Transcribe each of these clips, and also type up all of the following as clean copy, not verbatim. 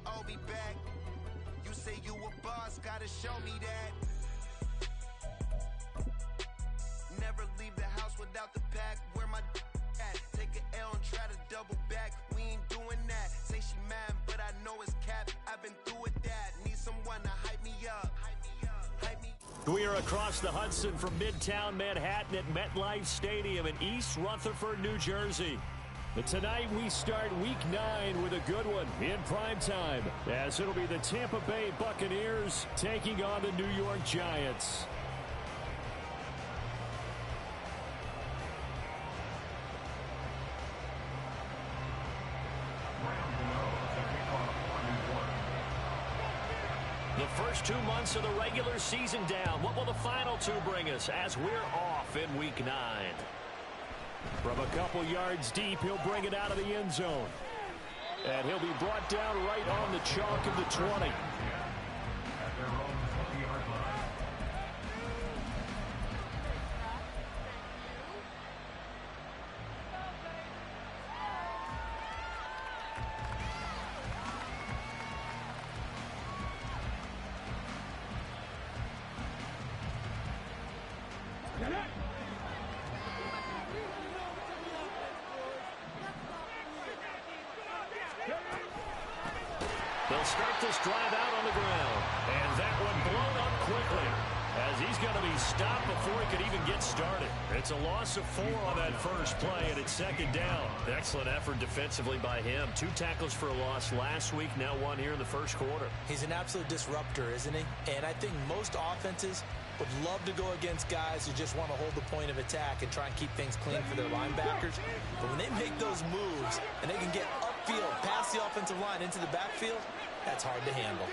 owe me back. You say you a boss, gotta show me that. Never leave the house without the pack. Where my at? Take an L and try to double back. We ain't doing that. Say she mad, but I know it's cap. I've been through with that. Need someone to hype me up. Hype me. We are across the Hudson from Midtown Manhattan at MetLife Stadium in East Rutherford, New Jersey. But tonight we start Week 9 with a good one in primetime, as it'll be the Tampa Bay Buccaneers taking on the New York Giants. The first 2 months of the regular season down. What will the final 2 bring us as we're off in Week 9? From a couple yards deep, he'll bring it out of the end zone. And he'll be brought down right on the chalk of the 20. At their own 20-yard line. They'll start this drive out on the ground. And that one blown up quickly, as he's going to be stopped before he could even get started. It's a loss of 4 on that first play, and it's second down. Excellent effort defensively by him. 2 tackles for a loss last week, now 1 here in the first quarter. He's an absolute disruptor, isn't he? And I think most offenses would love to go against guys who just want to hold the point of attack and try and keep things clean for their linebackers. But when they make those moves and they can get upfield, past the offensive line into the backfield, that's hard to handle.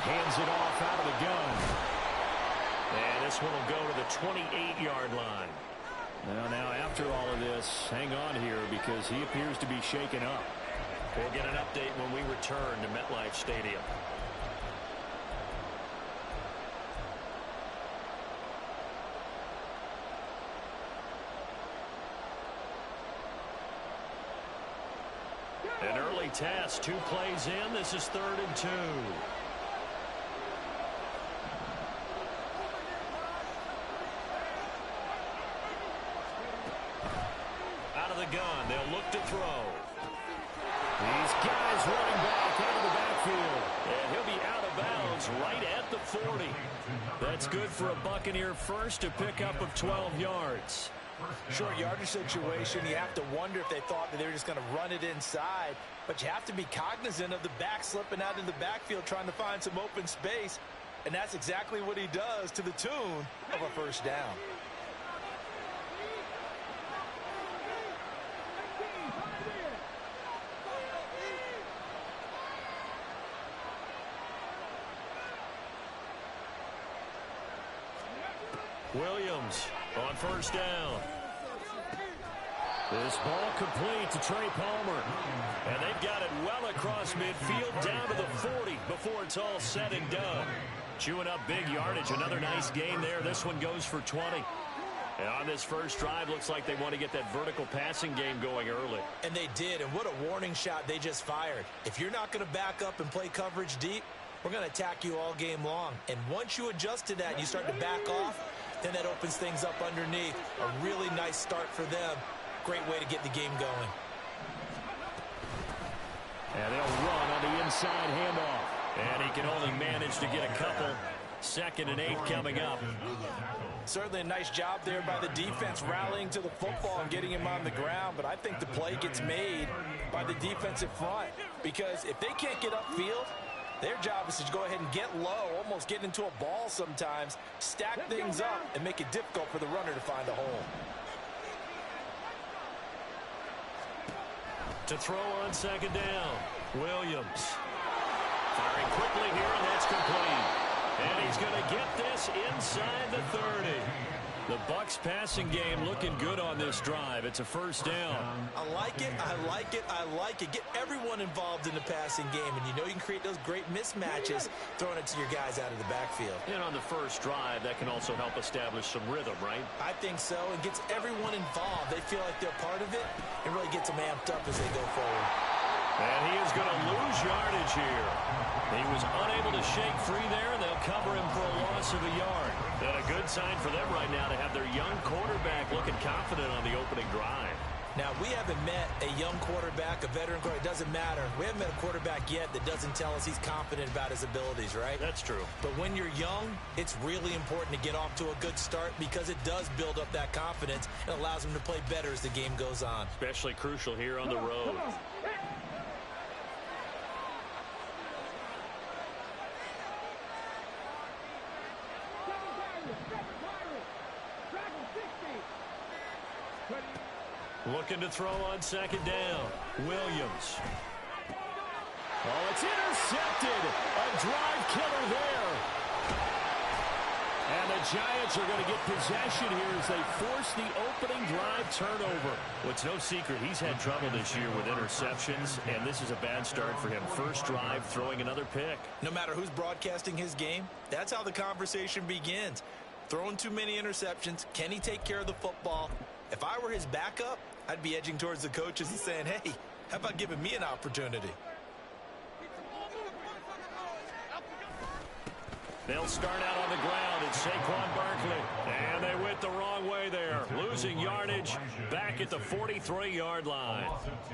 Hands it off out of the gun. And this one will go to the 28-yard line. Now after all of this, hang on here because he appears to be shaken up. We'll get an update when we return to MetLife Stadium. An early test, 2 plays in. This is 3rd and 2. Out of the gun, they'll look to throw. These guys running back out of the backfield. And he'll be out of bounds right at the 40. That's good for a Buccaneer first, to pick up of 12 yards. Short yardage situation, you have to wonder if they thought that they were just going to run it inside. But you have to be cognizant of the back slipping out in the backfield trying to find some open space. And that's exactly what he does, to the tune of a first down. Williams on first down. This ball complete to Trey Palmer. And they've got it well across midfield down to the 40 before it's all said and done. Chewing up big yardage. Another nice gain there. This one goes for 20. And on this first drive, looks like they want to get that vertical passing game going early. And they did, and what a warning shot they just fired. If you're not going to back up and play coverage deep, we're going to attack you all game long. And once you adjust to that and you start to back off, then that opens things up underneath. A really nice start for them. Great way to get the game going. And they'll run on the inside handoff. And he can only manage to get a couple. 2nd and 8 coming up. Certainly a nice job there by the defense, rallying to the football and getting him on the ground. But I think the play gets made by the defensive front, because if they can't get upfield, their job is to go ahead and get low, almost get into a ball sometimes, stack things up, and make it difficult for the runner to find a hole. To throw on 2nd down, Williams. Firing quickly here, and that's complete. And he's going to get this inside the 30. The Bucs passing game looking good on this drive. It's a first down. I like it, I like it, I like it. Get everyone involved in the passing game, and you know you can create those great mismatches throwing it to your guys out of the backfield. And on the first drive, that can also help establish some rhythm, right? I think so. It gets everyone involved. They feel like they're part of it. It really gets them amped up as they go forward. And he is going to lose yardage here. He was unable to shake free there, and they'll cover him for a loss of a yard. And a good sign for them right now to have their young quarterback looking confident on the opening drive. Now, we haven't met a young quarterback, a veteran quarterback. It doesn't matter. We haven't met a quarterback yet that doesn't tell us he's confident about his abilities, right? That's true. But when you're young, it's really important to get off to a good start because it does build up that confidence and allows him to play better as the game goes on. Especially crucial here on the road. Looking to throw on second down. Williams. Oh, it's intercepted. A drive killer there. And the Giants are going to get possession here as they force the opening drive turnover. Well, it's no secret he's had trouble this year with interceptions, and this is a bad start for him. First drive, throwing another pick. No matter who's broadcasting his game, that's how the conversation begins. Throwing too many interceptions. Can he take care of the football? If I were his backup, I'd be edging towards the coaches and saying, hey, how about giving me an opportunity? They'll start out on the ground. It's Saquon Barkley. And they went the wrong way there. Losing yardage back at the 43-yard line.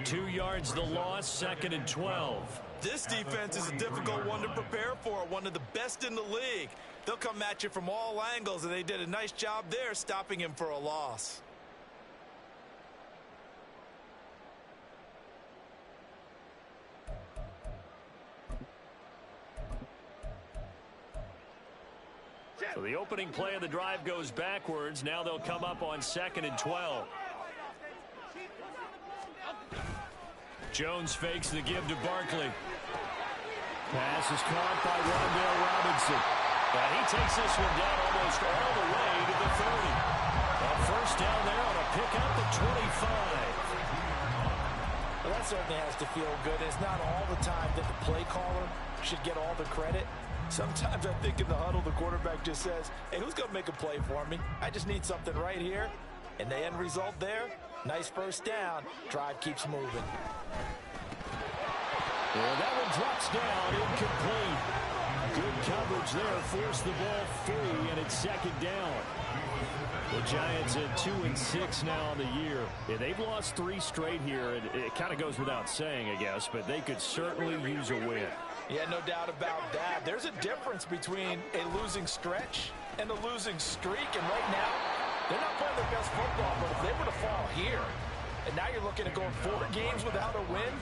2 yards the loss, 2nd and 12. This defense is a difficult one to prepare for, one of the best in the league. They'll come at you from all angles, and they did a nice job there stopping him for a loss. So the opening play of the drive goes backwards. Now they'll come up on 2nd and 12. Jones fakes the give to Barkley. Pass is caught by Rondale Robinson. And he takes this one down almost all the way to the 30. A first down there on a pickup at 25. Well, that certainly has to feel good. It's not all the time that the play caller should get all the credit. Sometimes I think in the huddle, the quarterback just says, hey, who's going to make a play for me? I just need something right here. And the end result there, nice first down. Drive keeps moving. Well, that one drops down, incomplete. Good coverage there, forced the ball free, and it's 2nd down. The Giants at 2-6 now on the year. Yeah, they've lost 3 straight here, and it kind of goes without saying, I guess, but they could certainly use a win. Yeah, no doubt about that. There's a difference between a losing stretch and a losing streak, and right now, they're not playing their best football, but if they were to fall here, and now you're looking at going 4 games without a win,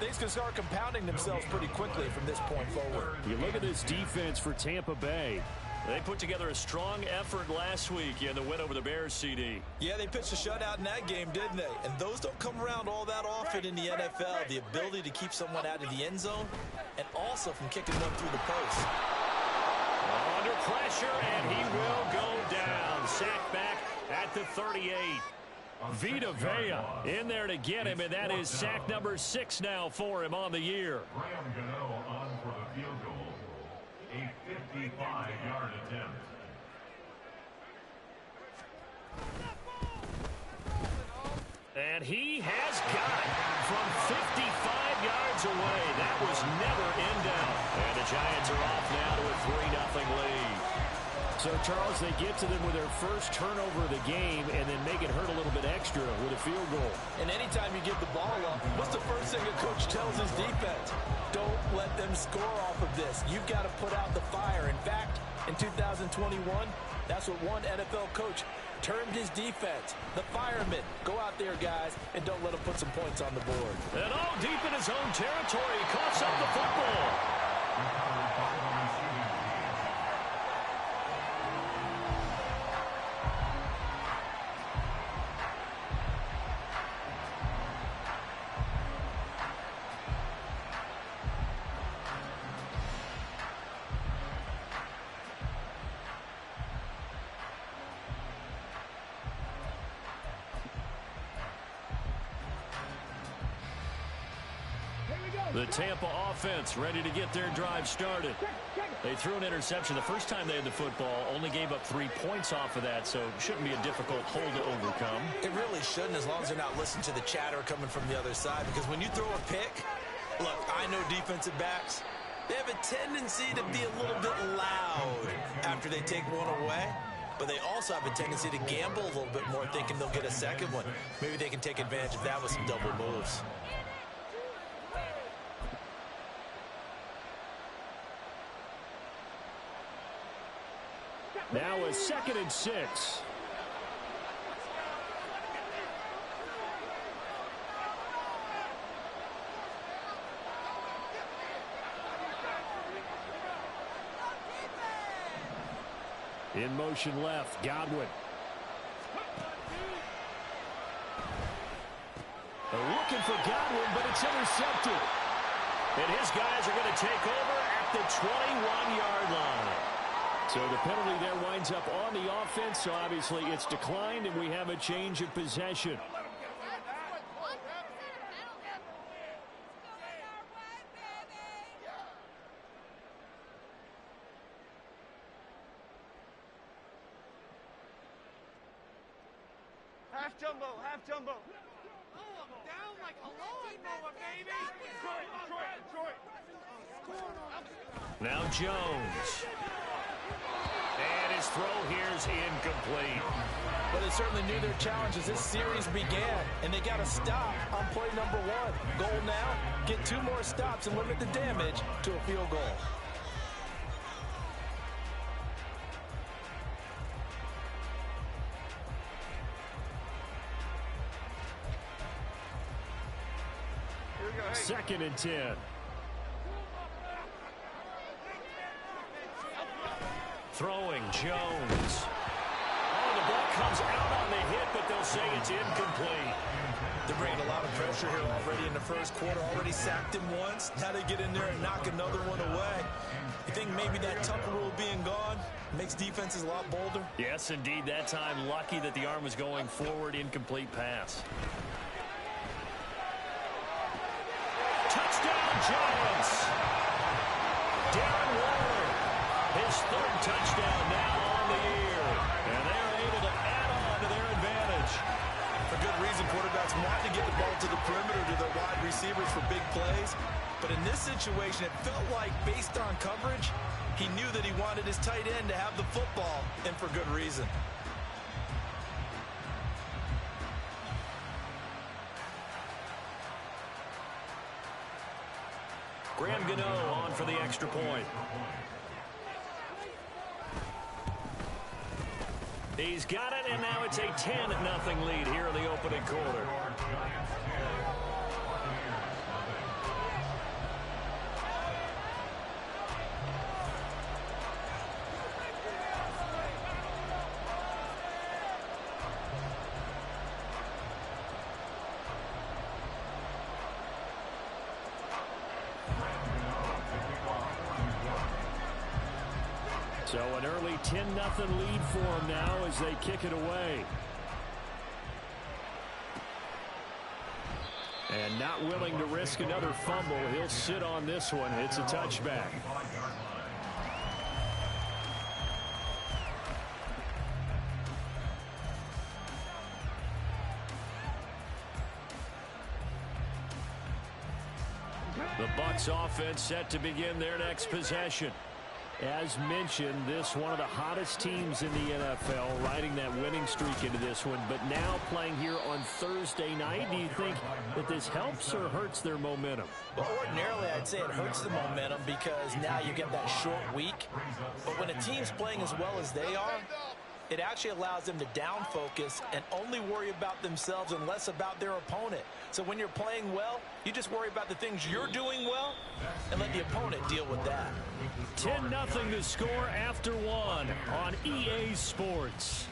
things can start compounding themselves pretty quickly from this point forward. You look at this defense for Tampa Bay. They put together a strong effort last week in the win over the Bears, CD. Yeah, they pitched a shutout in that game, didn't they? And those don't come around all that often in the NFL. The ability to keep someone out of the end zone and also from kicking one through the post. Under pressure, and he will go down. Sacked back at the 38. Vita Vea in there to get him, and that is sack number 6 now for him on the year. Graham Gano on for the field goal. A 55-yard attempt. And he has got it from 55 yards away. That was never in doubt. And the Giants are off now to a 3-0 lead. So, Charles, they get to them with their first turnover of the game and then make it hurt a little bit extra with a field goal. And anytime you give the ball up, what's the first thing a coach tells his defense? Don't let them score off of this. You've got to put out the fire. In fact, in 2021, that's what one NFL coach termed his defense. The firemen. Go out there, guys, and don't let them put some points on the board. And deep in his own territory, he coughs up the football. The Tampa offense ready to get their drive started. They threw an interception the first time they had the football, only gave up 3 points off of that, so it shouldn't be a difficult hole to overcome. It really shouldn't, as long as they're not listening to the chatter coming from the other side, because when you throw a pick, Look, I know defensive backs, they have a tendency to be a little bit loud after they take one away, but they also have a tendency to gamble a little bit more, thinking they'll get a second one. Maybe they can take advantage of that with some double moves. Now a 2nd and 6. In motion left, Godwin. They're looking for Godwin, but it's intercepted. And his guys are going to take over at the 21-yard line. So the penalty there winds up on the offense, so obviously it's declined, and we have a change of possession. Half jumbo, half jumbo. Oh, I'm down like a lawnmower, baby. Detroit. Now Jones. And his throw here is incomplete. But they certainly knew their challenge as this series began, and they got to stop on play number 1. Goal now, get 2 more stops and limit the damage to a field goal. Second and 10. Throwing Jones. Oh, the ball comes out on the hit, but they'll say it's incomplete. They're bringing a lot of pressure here already in the first quarter. Already sacked him once. Now they get in there and knock another one away. You think maybe that Tucker rule being gone makes defenses a lot bolder? Yes, indeed. That time, lucky that the arm was going forward. Incomplete pass. Touchdown, Giants. Darren Waller, his 3rd touchdown now on the year. And they're able to add on to their advantage. For good reason, quarterbacks want to get the ball to the perimeter to their wide receivers for big plays. But in this situation, it felt like, based on coverage, he knew that he wanted his tight end to have the football, and for good reason. Graham Gano on for the extra point. He's got it, and now it's a 10-0 lead here in the opening quarter. So an early 10-0 lead for them now as they kick it away. And not willing to risk another fumble. He'll sit on this one. It's a touchback. The Bucs offense set to begin their next possession. As mentioned, this one of the hottest teams in the NFL, riding that winning streak into this one, but now playing here on Thursday night. Do you think that this helps or hurts their momentum? Well, ordinarily, I'd say it hurts the momentum because now you get that short week. But when a team's playing as well as they are, it actually allows them to down focus and only worry about themselves and less about their opponent. So when you're playing well, you just worry about the things you're doing well and let the opponent deal with that. 10-0 to score after one on EA Sports.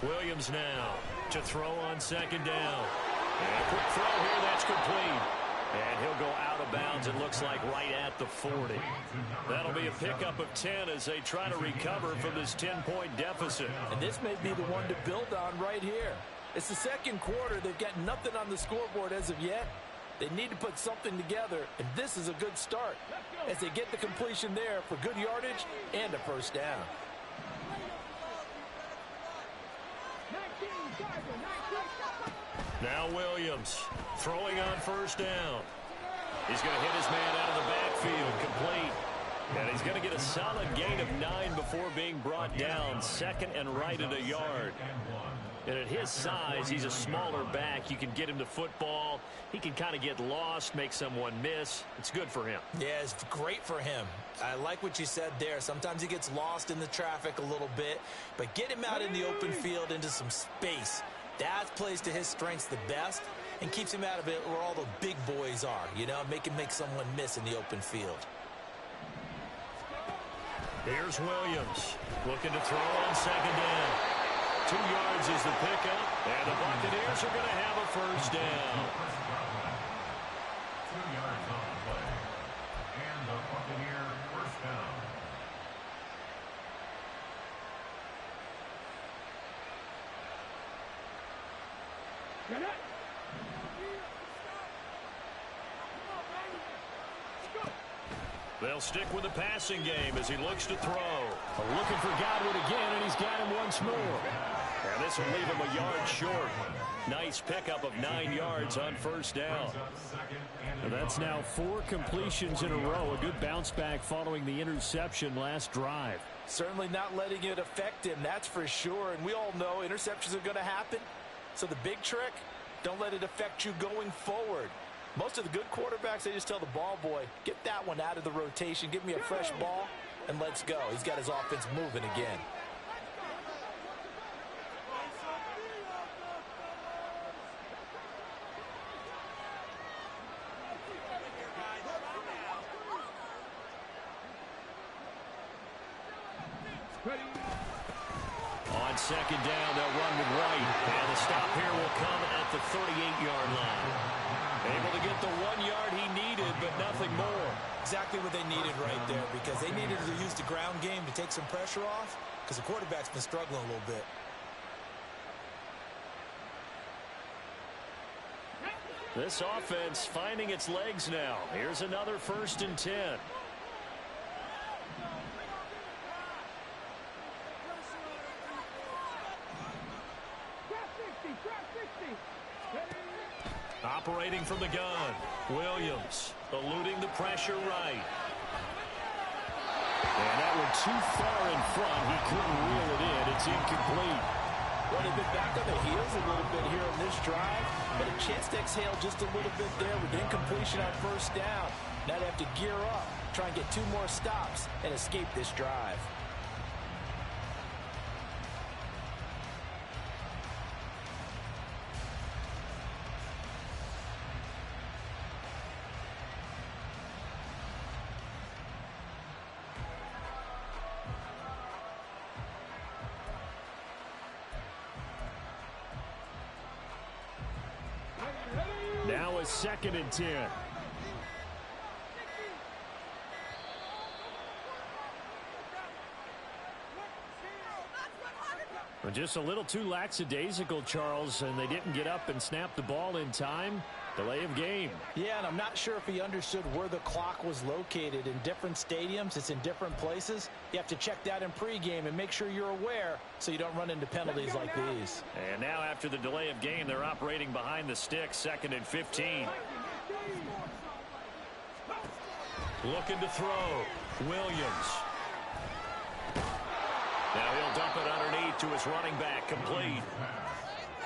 Williams now to throw on second down. And a quick throw here, that's complete. And he'll go out of bounds, it looks like, right at the 40. That'll be a pickup of 10 as they try to recover from this 10-point deficit. And this may be the one to build on right here. It's the second quarter. They've got nothing on the scoreboard as of yet. They need to put something together, and this is a good start as they get the completion there for good yardage and a first down. Now Williams throwing on first down. He's going to hit his man out of the backfield, complete. And he's going to get a solid gain of 9 before being brought down, second and right at a yard. And at his size, he's a smaller back. You can get him to football. He can kind of get lost, make someone miss. It's good for him. Yeah, it's great for him. I like what you said there. Sometimes he gets lost in the traffic a little bit, but get him out in the open field into some space. That plays to his strengths the best and keeps him out of it where all the big boys are, you know, make someone miss in the open field. Here's Williams looking to throw on second down. 2 yards is the pickup, and the Buccaneers are going to have a first down. 2 yards on the play. And the Buccaneer first down. They'll stick with the passing game as he looks to throw. Looking for Godwin again, and he's got him once more. And this will leave him a yard short. Nice pickup of 9 yards on first down. And that's now 4 completions in a row. A good bounce back following the interception last drive. Certainly not letting it affect him, that's for sure. And we all know interceptions are going to happen. So the big trick, don't let it affect you going forward. Most of the good quarterbacks, they just tell the ball boy, get that one out of the rotation, give me a fresh ball, and let's go. He's got his offense moving again. On second down, they'll run with White. And the stop here will come at the 38-yard line. Able to get the 1 yard he needed, but nothing more. Exactly what they needed right there, because they needed to use the ground game to take some pressure off, because the quarterback's been struggling a little bit. This offense finding its legs now. Here's another 1st and 10. Operating from the gun, Williams eluding the pressure right. And that one too far in front. He couldn't reel it in. It's incomplete. Well, they've been back on the heels a little bit here on this drive, but a chance to exhale just a little bit there with incompletion on first down. Now they have to gear up, try and get 2 more stops and escape this drive. Now a 2nd and 10. Just a little too lackadaisical, Charles, and they didn't get up and snap the ball in time. Delay of game. Yeah, and I'm not sure if he understood where the clock was located. In different stadiums, it's in different places. You have to check that in pregame and make sure you're aware so you don't run into penalties like these. And now after the delay of game, they're operating behind the sticks, 2nd and 15. Looking to throw. Williams. Now he'll dump it underneath to his running back, complete.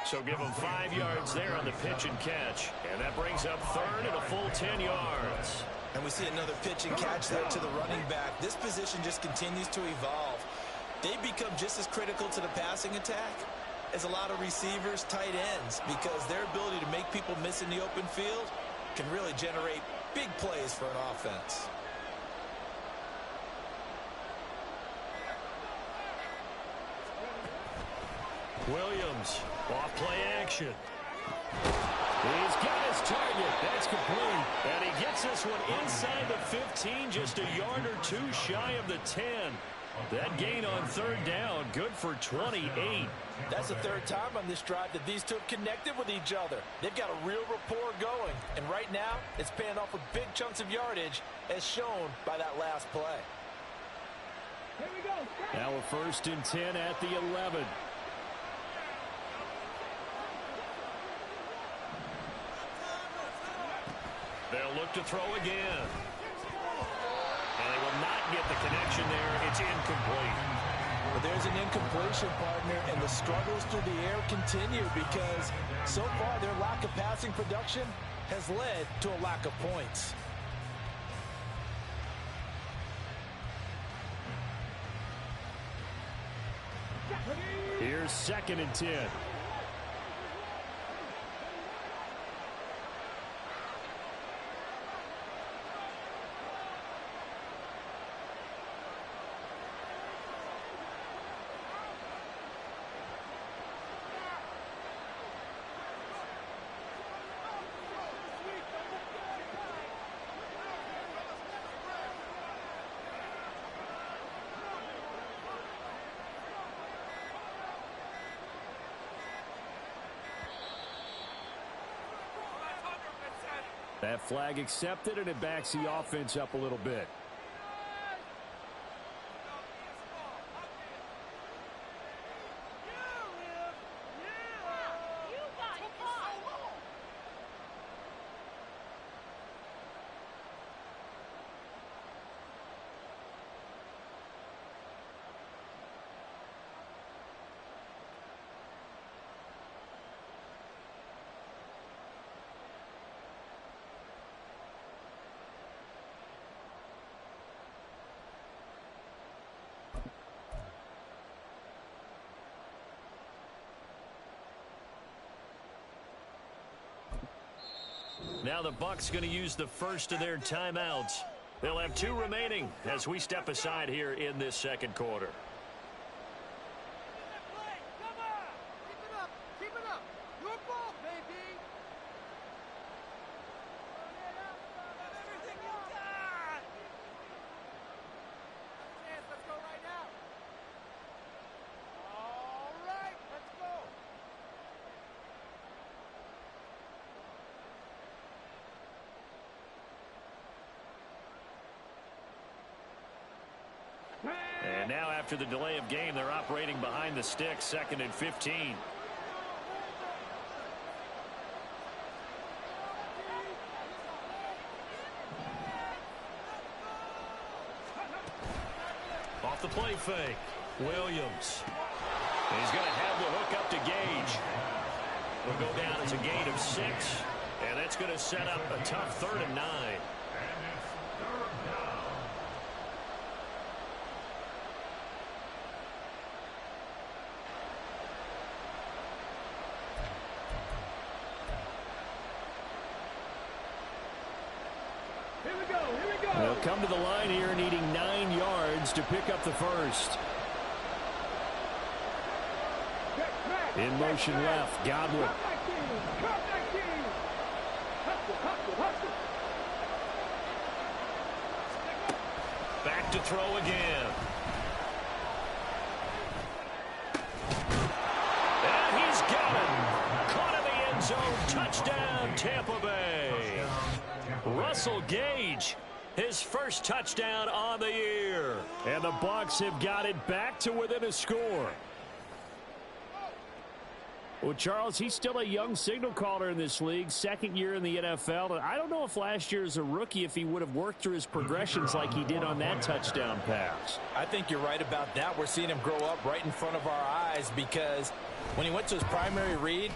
So give him 5 yards there on the pitch and catch. And that brings up 3rd and a full 10 yards. And we see another pitch and catch there to the running back. This position just continues to evolve. They become just as critical to the passing attack as a lot of receivers, tight ends, because their ability to make people miss in the open field can really generate big plays for an offense. Williams, off play action. He's got his target. That's complete. And he gets this one inside the 15, just a yard or two shy of the 10. That gain on third down, good for 28. That's the third time on this drive that these two have connected with each other. They've got a real rapport going. And right now, it's paying off with big chunks of yardage, as shown by that last play. Here we go. Now a 1st and 10 at the 11. They'll look to throw again. And they will not get the connection there. It's incomplete. But there's an incompletion, partner, and the struggles through the air continue because so far their lack of passing production has led to a lack of points. Here's 2nd and 10. That flag accepted, and it backs the offense up a little bit. Now the Bucs going to use the first of their timeouts. They'll have 2 remaining as we step aside here in this second quarter. Come on. Keep it up. Keep it up. Your ball, baby. Everything you got. Let's go right now. All right. Let's go. And now after the delay of game, they're operating behind the sticks, 2nd and 15. Off the play fake, Williams. He's going to have the hook up to Gage. Will go down as a gain of 6, and that's going to set up a tough 3rd and 9. They'll come to the line here needing 9 yards to pick up the first. In motion left, Godwin. Back to throw again. And he's got it. Caught in the end zone. Touchdown, Tampa Bay. Russell Gage, his first touchdown on the year. And the Bucs have got it back to within a score. Well, Charles, he's still a young signal caller in this league, 2nd year in the NFL. And I don't know if last year as a rookie, if he would have worked through his progressions like he did on that touchdown pass. I think you're right about that. We're seeing him grow up right in front of our eyes because when he went to his primary read,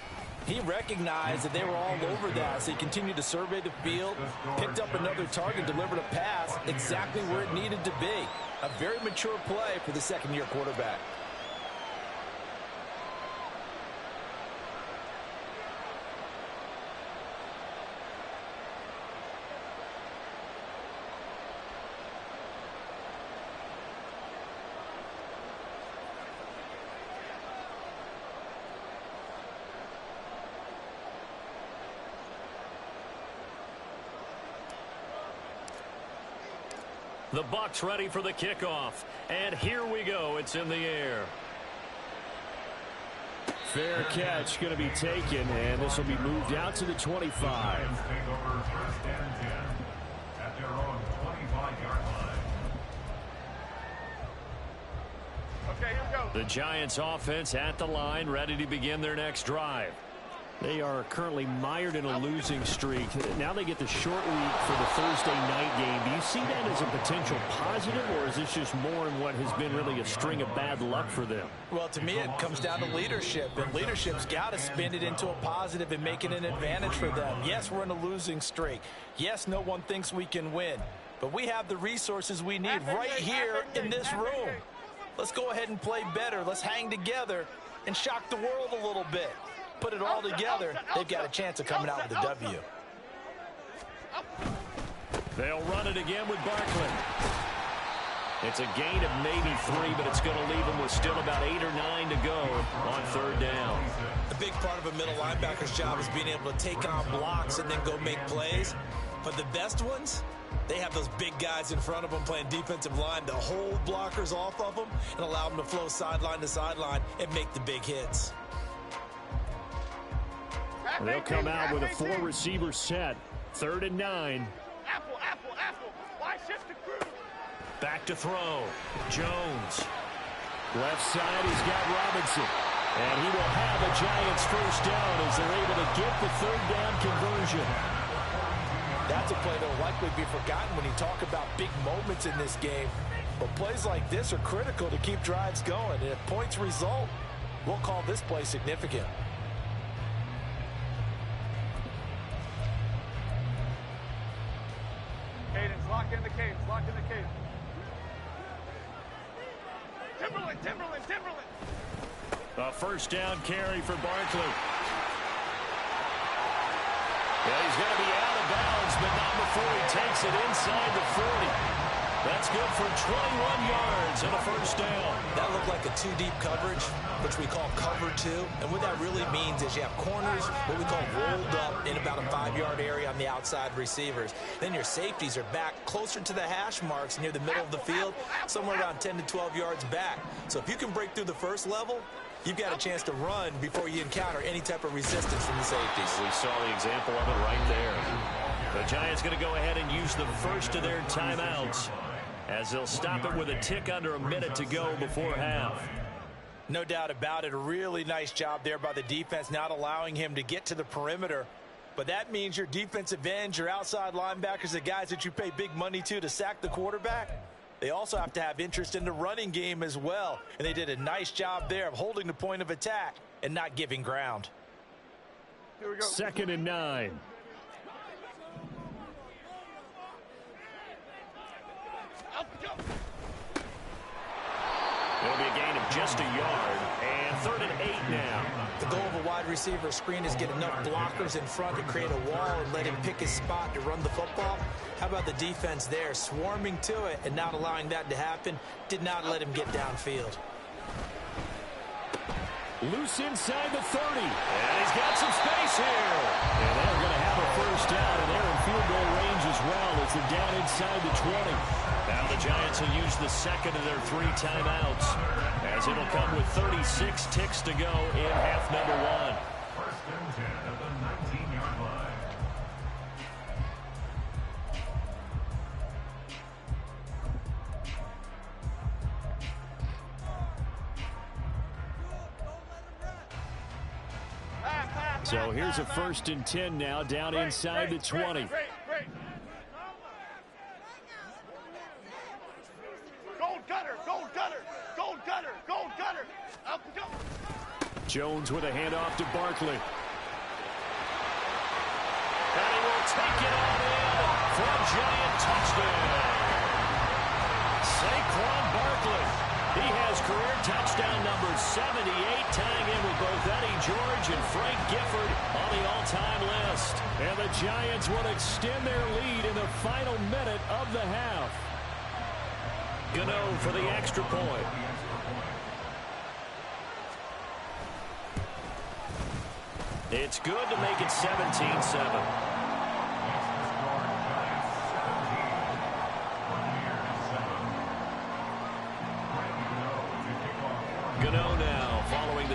he recognized that they were all over that, so he continued to survey the field, picked up another target, delivered a pass exactly where it needed to be. A very mature play for the 2nd-year quarterback. The Bucs ready for the kickoff. And here we go. It's in the air. Fair catch going to be taken, and this will be moved out to the 25. Take over first and 10 at their own 25-yard line. Okay, here we go. The Giants offense at the line, ready to begin their next drive. They are currently mired in a losing streak. Now they get the short week for the Thursday night game. Do you see that as a potential positive, or is this just more in what has been really a string of bad luck for them? Well, to me, it comes down to leadership, and leadership's got to spin it into a positive and make it an advantage for them. Yes, we're in a losing streak. Yes, no one thinks we can win, but we have the resources we need right here in this room. Let's go ahead and play better. Let's hang together and shock the world a little bit. Put it all together, they've got a chance of coming out with a W. They'll run it again with Barkley. It's a gain of maybe 3, but it's going to leave them with still about 8 or 9 to go on third down. A big part of a middle linebacker's job is being able to take on blocks and then go make plays. But the best ones, they have those big guys in front of them playing defensive line to hold blockers off of them and allow them to flow sideline to sideline and make the big hits. They'll come out with a 4-receiver set. 3rd and 9. Apple. Why shift the crew? Back to throw. Jones. Left side, he's got Robinson. And he will have a Giants first down as they're able to get the 3rd down conversion. That's a play that will likely be forgotten when you talk about big moments in this game. But plays like this are critical to keep drives going. And if points result, we'll call this play significant. Cadence, lock in the cadence. Timberland. A first down carry for Barkley. Yeah, he's going to be out of bounds, but not before he takes it inside the 40. That's good for 21 yards and a first down. That looked like a 2-deep coverage, which we call cover 2. And what that really means is you have corners, what we call rolled up in about a 5-yard area on the outside receivers. Then your safeties are back closer to the hash marks near the middle of the field, somewhere around 10 to 12 yards back. So if you can break through the first level, you've got a chance to run before you encounter any type of resistance from the safeties. We saw the example of it right there. The Giants going to go ahead and use the first of their timeouts, as they'll stop it with a tick under a minute to go before half. No doubt about it. A really nice job there by the defense, not allowing him to get to the perimeter. But that means your defensive ends, your outside linebackers, the guys that you pay big money to sack the quarterback, they also have to have interest in the running game as well. And they did a nice job there of holding the point of attack and not giving ground. Here we go. 2nd and 9. It'll be a gain of just a yard, and 3rd and 8 now. The goal of a wide receiver screen is get enough blockers in front to create a wall and let him pick his spot to run the football. How about the defense there, swarming to it and not allowing that to happen? Did not let him get downfield. Loose inside the 30. And he's got some space here. And they're going to have a first down, and they're in field goal range as well as they're down inside the 20. Now the Giants will use the second of their 3 timeouts, as it'll come with 36 ticks to go in half number 1. First and 10 at the 19-yard line. So here's a 1st and 10 now, down inside the 20. Great. Gold gutter. Up we go. Jones with a handoff to Barkley. And he will take it on in for a Giant touchdown. Saquon Barkley. He has career touchdown number 78, tying in with both Eddie George and Frank Gifford on the all-time list. And the Giants will extend their lead in the final minute of the half. Gano for the extra point. It's good to make it 17-7.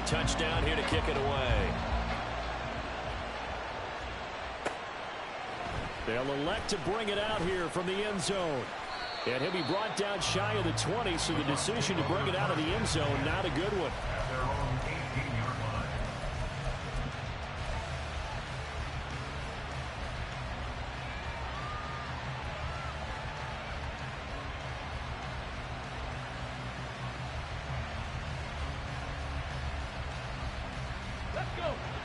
the touchdown here to kick it away. They'll elect to bring it out here from the end zone. And he'll be brought down shy of the 20, so the decision to bring it out of the end zone, not a good one. At their own 18-yard line.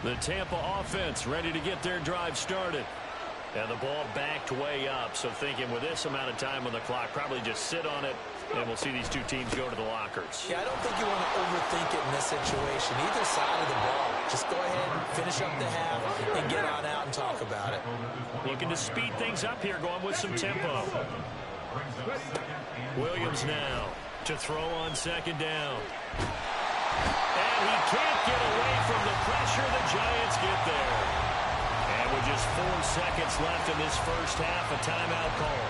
The Tampa offense ready to get their drive started. And the ball backed way up, so thinking with this amount of time on the clock, probably just sit on it, and we'll see these two teams go to the lockers. Yeah, I don't think you want to overthink it in this situation. Either side of the ball. Just go ahead and finish up the half and get on out and talk about it. Looking to speed things up here, going with some tempo. Williams now to throw on second down. And he can't get away from the pressure. The Giants get there. And with just 4 seconds left in this first half, a timeout call.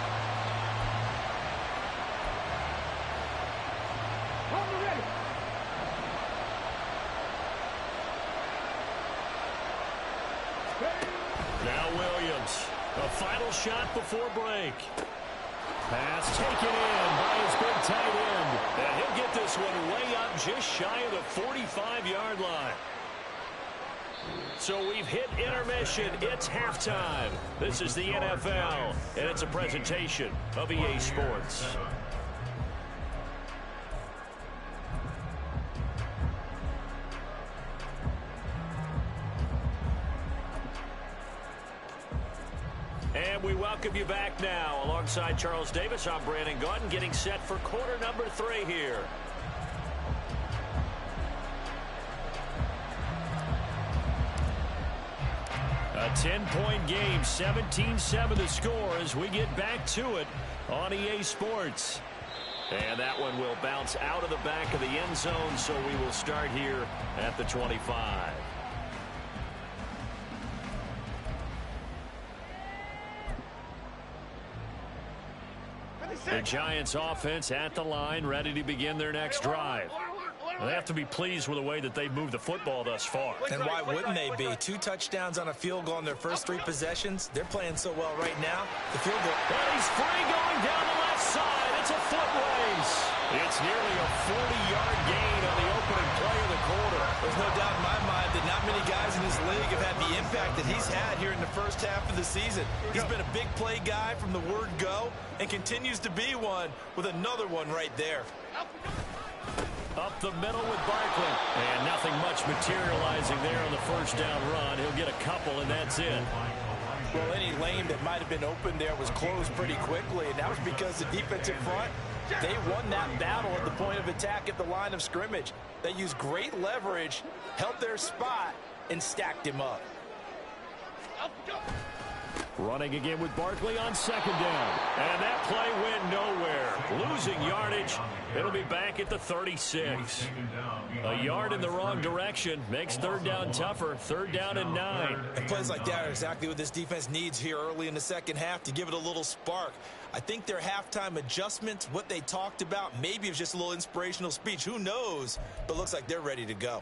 Now Williams, a final shot before break. Pass taken in by his big tight end. And he'll get this one way up just shy of the 45-yard line. So we've hit intermission. It's halftime. This is the NFL, and it's a presentation of EA Sports. And we welcome you back now. Alongside Charles Davis, I'm Brandon Gaudin, getting set for quarter number 3 here. A 10-point game, 17-7 the score as we get back to it on EA Sports. And that one will bounce out of the back of the end zone, so we will start here at the 25. The Giants offense at the line, ready to begin their next drive. They have to be pleased with the way that they've moved the football thus far. And why wouldn't they be? 2 touchdowns on a field goal in their first 3 possessions. They're playing so well right now. The field goal. And he's free going down the left side. It's a foot race. It's nearly a 40-yard gain on the opening play of the quarter. There's no doubt in my mind that not many guys in this league have had the impact that he's had here in the first half of the season. He's been a big play guy from the word go and continues to be one with another one right there. Up the middle with Barkley. And nothing much materializing there on the first down run. He'll get a couple, and that's it. Well, any lane that might have been open there was closed pretty quickly, and that was because the defensive front, they won that battle at the point of attack at the line of scrimmage. They used great leverage, held their spot, and stacked him up. Running again with Barkley on second down. And that play went nowhere. Losing yardage. It'll be back at the 36. A yard in the wrong direction makes third down tougher. Third down and 9. And plays like that are exactly what this defense needs here early in the second half to give it a little spark. I think their halftime adjustments, what they talked about, maybe it was just a little inspirational speech. Who knows? But looks like they're ready to go.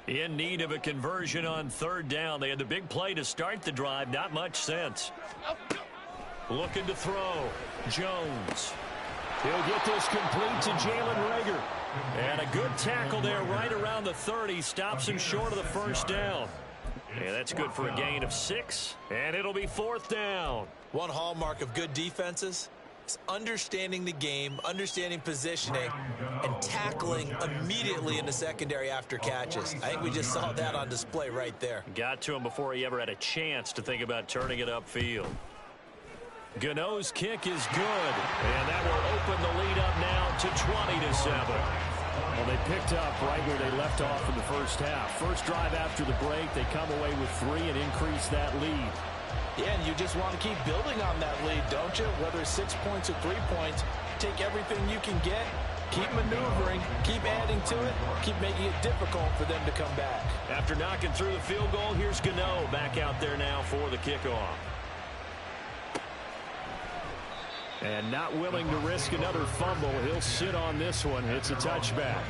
In need of a conversion on third down. They had the big play to start the drive. Not much sense. Looking to throw. Jones. He'll get this complete to Jalen Reagor. And a good tackle there right around the 30. Stops him short of the first down. And that's good for a gain of 6. And it'll be fourth down. One hallmark of good defenses is understanding the game, understanding positioning, and tackling immediately in the secondary after catches. I think we just saw that on display right there. Got to him before he ever had a chance to think about turning it upfield. Gano's kick is good, and that will open the lead up now to 20-7. Well, they picked up right where they left off in the first half. First drive after the break, they come away with 3 and increase that lead. Yeah, and you just want to keep building on that lead, don't you? Whether it's 6 points or 3 points, take everything you can get, keep maneuvering, keep adding to it, keep making it difficult for them to come back. After knocking through the field goal, here's Gano back out there now for the kickoff. And not willing to risk another fumble. He'll sit on this one. It's a touchback.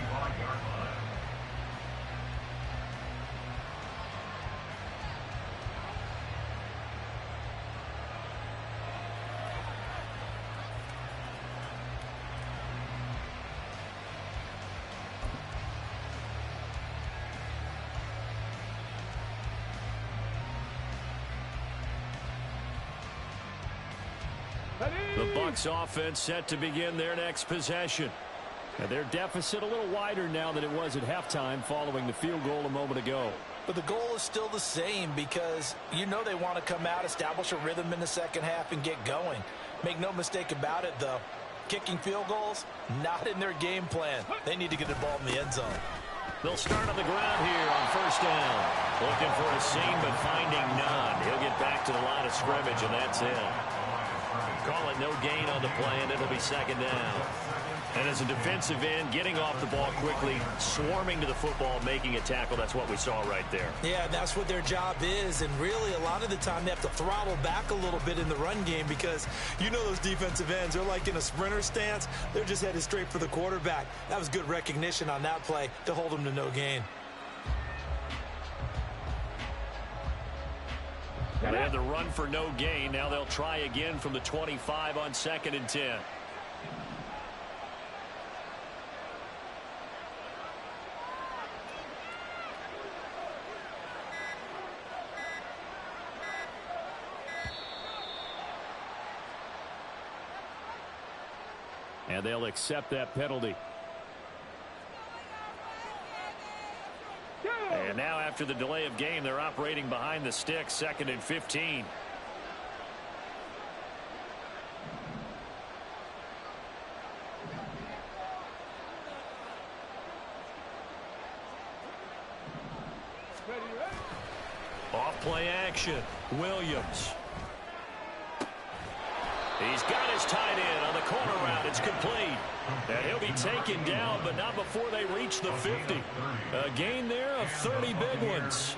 The Bucs offense set to begin their next possession. And their deficit a little wider now than it was at halftime following the field goal a moment ago. But the goal is still the same because you know they want to come out, establish a rhythm in the second half, and get going. Make no mistake about it, though. Kicking field goals, not in their game plan. They need to get the ball in the end zone. They'll start on the ground here on first down. Looking for a seam, but finding none. He'll get back to the line of scrimmage, and that's it. Call it no gain on the play, and it'll be second down. And as a defensive end, getting off the ball quickly, swarming to the football, making a tackle, that's what we saw right there. Yeah, that's what their job is, and really a lot of the time they have to throttle back a little bit in the run game because you know those defensive ends, they're like in a sprinter stance. They're just headed straight for the quarterback. That was good recognition on that play to hold them to no gain. They had the run for no gain. Now they'll try again from the 25 on 2nd and 10. And they'll accept that penalty. And now after the delay of game, they're operating behind the sticks, 2nd and 15. Off play action. Williams. He's got his tight end on the corner route. It's complete. And he'll be taken down, but not before they reach the 50. A gain there of 30 big ones.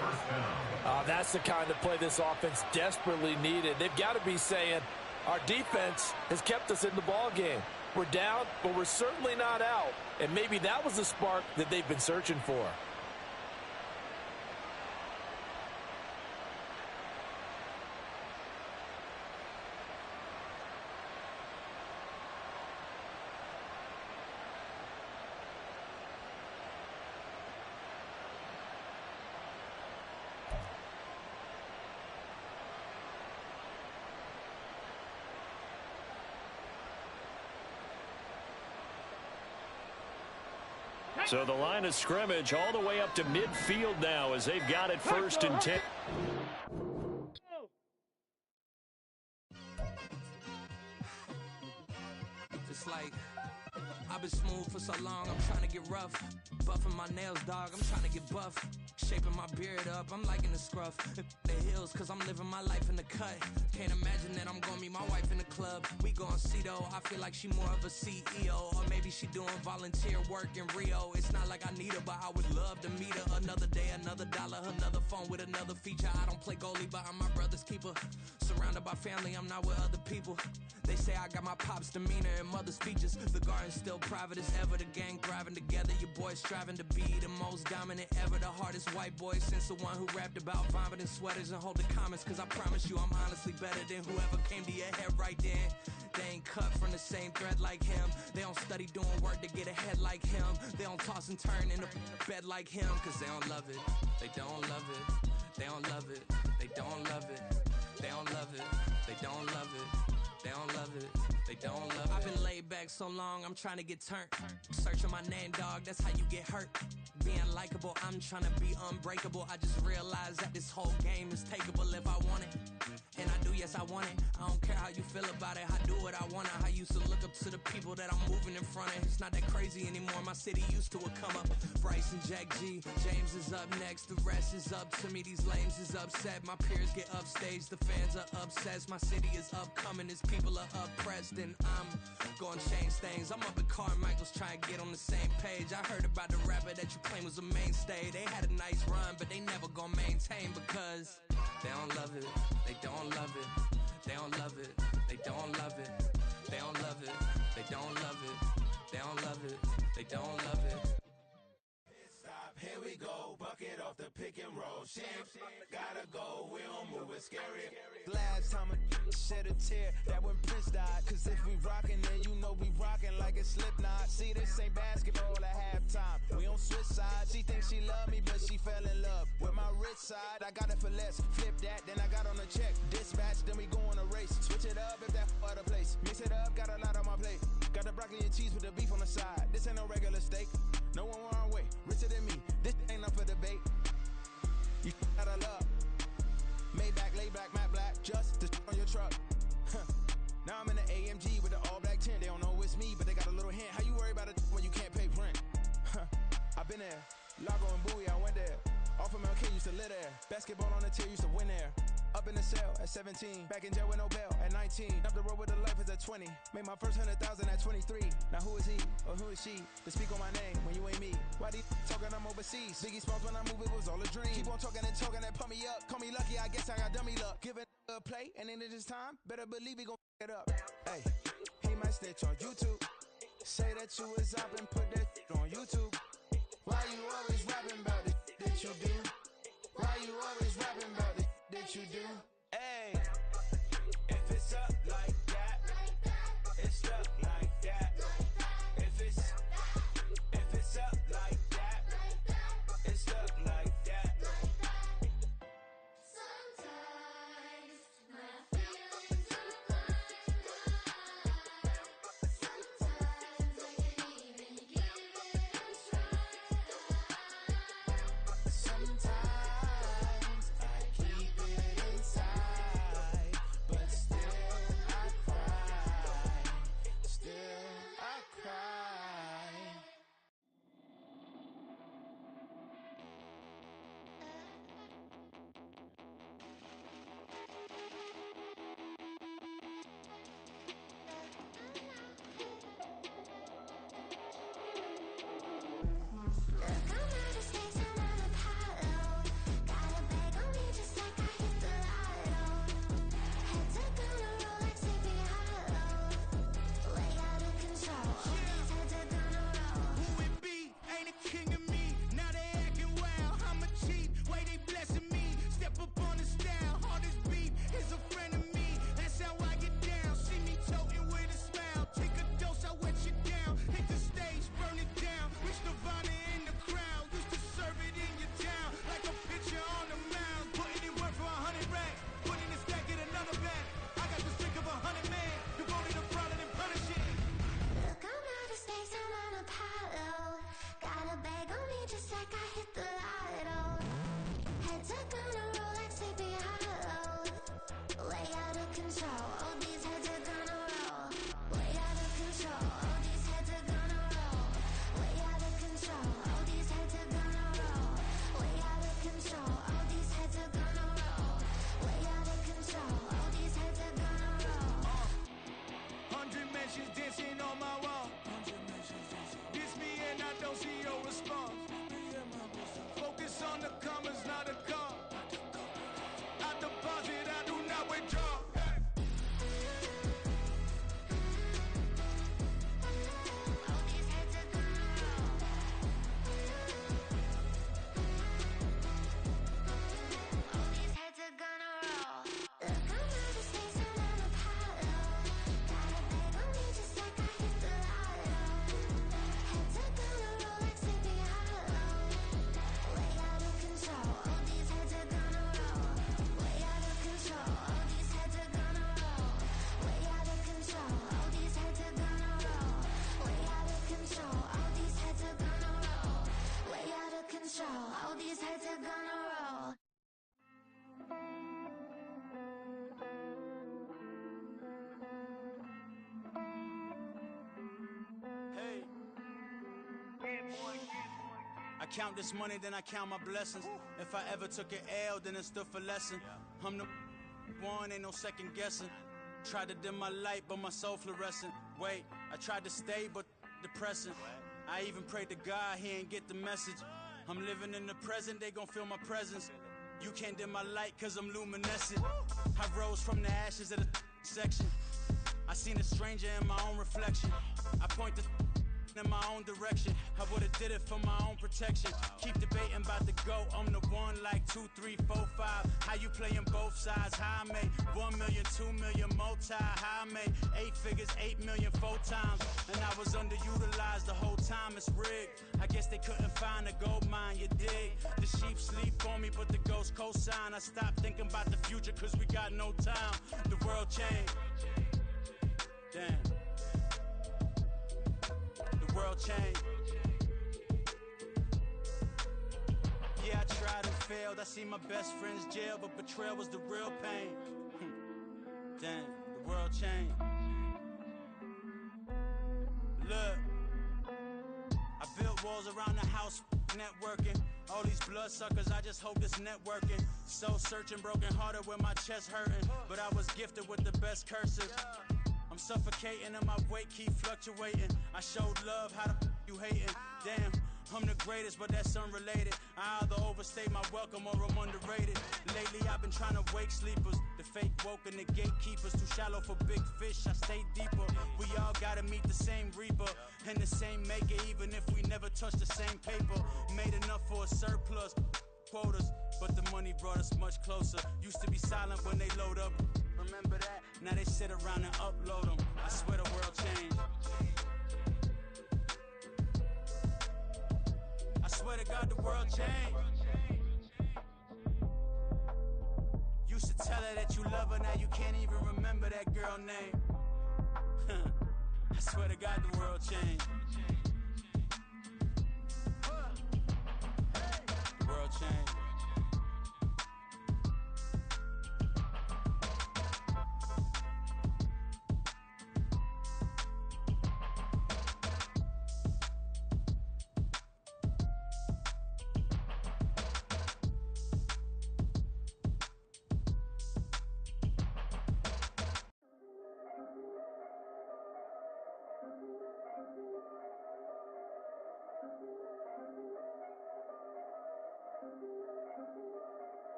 That's the kind of play this offense desperately needed. They've got to be saying, our defense has kept us in the ball game. We're down, but we're certainly not out. And maybe that was the spark that they've been searching for. So the line of scrimmage all the way up to midfield now as they've got it 1st and 10. It's like I've been smooth for so long, I'm trying to get rough. Buffing my nails, dog, I'm trying to get buff. Shaping my beard up, I'm liking the scruff. The hills, cause I'm living my life in the cut. Can't imagine that I'm gonna meet my wife in the club. We gon' see though, I feel like she more of a CEO. Or maybe she doing volunteer work in Rio. It's not like I need her, but I would love to meet her. Another day, another dollar, another phone with another feature. I don't play goalie, but I'm my brother's keeper. Surrounded by family, I'm not with other people. They say I got my pop's demeanor and mother's features. The garden's still private as ever. The gang thriving together. Your boys striving to be the most dominant ever. The hardest white boy since the one who rapped about vomiting sweaters and hold the comments. Cause I promise you I'm honestly better than whoever came to your head right then. They ain't cut from the same thread like him. They don't study doing work to get ahead like him. They don't toss and turn in a bed like him. Cause they don't love it. They don't love it. They don't love it. They don't love it. They don't love it. They don't love it. They don't love it. They don't love it. I've been laid back so long, I'm trying to get turned. Searching my name, dog, that's how you get hurt. Being likable, I'm trying to be unbreakable. I just realized that this whole game is takeable if I want it. And I do, yes, I want it. I don't care how you feel about it. I do what I want. I used to look up to the people that I'm moving in front of. It's not that crazy anymore. My city used to come up. Bryce and Jack G. James is up next. The rest is up to me. These lames is upset. My peers get upstage. The fans are obsessed. My city is upcoming. These people are oppressed. And I'm gonna change things. I'm up at Carmichael's trying to get on the same page. I heard about the rapper that you claim was a mainstay. They had a nice run, but they never gonna maintain because they don't love it. They don't love it. They don't love it. They don't love it. They don't love it. They don't love it. They don't love it. They don't love it. Stop, here we go. Bucket off the pick and roll. Shit, gotta go. We don't move it scary. Last time a shed a tear, that when Prince died. Cause if we rockin', then you know we rockin' like a Slipknot. See, this ain't basketball at halftime. We on switch sides. She thinks she love me, but she fell in love with my rich side. I got it for less. Flip that, then I got on a check. Dispatch, then we go on a race. Switch it up if that other place. Mix it up, got a lot on my plate. Got the broccoli and cheese with the beef on the side. This ain't no regular steak. No one wrong way. Richer than me. This ain't up for debate. You gotta love. Maybach, lay black, matte black. Just the on your truck. Now I'm in the AMG with the all black tint. They don't know it's me, but they got a little hint. How you worry about it when you can't pay rent? I've been there. Lago and Bowie, I went there. Off of MLK, used to live there. Basketball on the tier, used to win there. Up in the cell at 17. Back in jail with no bail at 19. Up the road with the life is at 20. Made my first 100,000 at 23. Now who is he or who is she to speak on my name when you ain't me? Why these talking I'm overseas? Biggie Smalls when I move it was all a dream. Keep on talking and talking that pump me up. Call me lucky, I guess I got dummy luck. Give it a play and then it's time. Better believe he gon' it up. Hey, he might snitch on YouTube. Say that you was up and put that on YouTube. Why you always rapping about the that you do? Why you always rapping about the that you do? Hey, if it's up like that, it's stuck like that. If it's up like that, it's stuck like that. Sometimes my feelings are blind. Sometimes I can't even give it a try. Sometimes I keep it inside, but still I cry. Still I cry. Look, I'm out of space, I'm on Apollo. Got a bag on me just like I hit the lotto. Head to gonna roll like Sleepy Hollow. Way out of control, all these heads are gonna roll. Who it be? Ain't a king of me. Now they acting wild. I'm a cheat. Way they blessing me. Step up on the style. Hardest beat is a friend of me. That's how I get down. See me toting with a smile. Take a dose, I wet you down. Hit the stage, burn it down. Reach Nirvana in the crowd. Used to serve it in your town. Like a pitcher on the mound. Putting in work for 100 racks. Put in a stack, get another bag. I got the strength of 100 men. Devoted to fraud and punishing. Look, I'm out of space, I'm on Apollo. Got a bag on me just like I hit the lotto. Heads are gonna roll like Sleepy Hollow. Way out of control, all these heads are gonna roll. Way out of control, all these heads are gonna roll. Way out of control, all these heads are gonna roll. Way out of control, all these heads are gonna roll. Way out of control, all these heads are gonna roll. 100 mentions dancing on my wall. Diss me and I don't see your response. Focus on the commas, not a call. I deposit, I do not withdraw. All these heads are gonna roll. All these heads are gonna roll. Look, I'm out of space, I'm on Apollo. Got a bag on me just like I hit the lotto. Heads are gonna roll like Sleepy Hollow. Way out of control, all these heads are gonna roll. Way out of control, all these heads are gonna roll. Way out of control, all these heads are gonna roll. Way out of control, all these heads are gonna roll. Way out of control, all these heads are gonna roll. Hey. I count this money, then I count my blessings. If I ever took an L, then it stood for lesson. I'm the one, ain't no second guessing. Tried to dim my light, but my soul fluorescent. Wait, I tried to stay, but depressing. I even prayed to God, he ain't get the message. I'm living in the present, they gon' feel my presence. You can't dim my light, cause I'm luminescent. I rose from the ashes of the section. I seen a stranger in my own reflection. I point the in my own direction. I would've did it for my own protection. Keep debating about the GOAT. I'm the one like 2, 3, 4, 5. How you playing both sides? How I made 1 million, 2 million, multi. How I made 8 figures, 8 million 4 times. And I was underutilized the whole time. It's rigged. I guess they couldn't find a gold mine, you dig? The sheep sleep on me, but the ghost cosign. I stopped thinking about the future cause we got no time. The world changed. Damn. The world changed. Yeah, I tried and failed. I see my best friends jail, but betrayal was the real pain. Damn, the world changed. Look, I built walls around the house, networking. All these bloodsuckers, I just hope this networking. Soul searching, broken hearted with my chest hurting. But I was gifted with the best cursive. I'm suffocating and my weight keep fluctuating. I showed love, how the you hating? Damn, I'm the greatest, but that's unrelated. I either overstay my welcome or I'm underrated. Lately I've been trying to wake sleepers. The fake woke and the gatekeepers. Too shallow for big fish, I stay deeper. We all gotta meet the same reaper and the same maker, even if we never touch the same paper. Made enough for a surplus quotas, but the money brought us much closer. Used to be silent when they load up. Remember that? Now they sit around and upload them. I swear the world changed. I swear to God the world changed. Used to tell her that you love her, now you can't even remember that girl name. I swear to God the world changed. The world changed.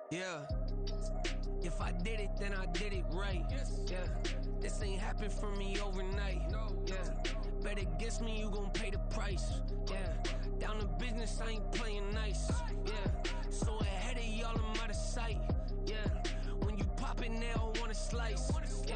Yeah, if I did it, then I did it right. Yeah, this ain't happened for me overnight. Yeah, bet against me, you gon' pay the price. Yeah, down to business, I ain't playing nice. Yeah, so ahead of y'all, I'm out of sight. Yeah, when you pop it, they all wanna slice. Yeah,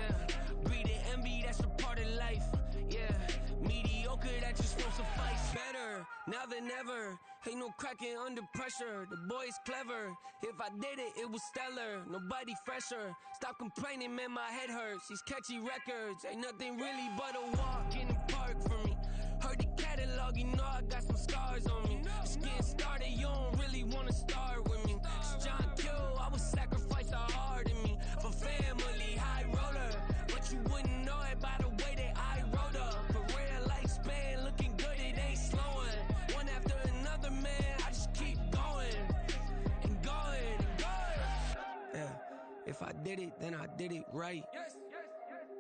greed and envy, that's a part of life. Yeah, mediocre, that just won't suffice. Better now than ever. Ain't no cracking under pressure, the boy's clever. If I did it, it was stellar, nobody fresher. Stop complaining, man, my head hurts. These catchy records, ain't nothing really but a walk in the park for me. Heard the catalog, you know I got some scars on me. Just getting started, you don't really wanna start with me. It's John Kill, I would sacrifice a heart in me. For family, high roller, but you wouldn't know it by the way that I wrote up. A real lifespan, looking good, it ain't slowing. One after another, man, I just keep going and going and going. Yeah, if I did it, then I did it right.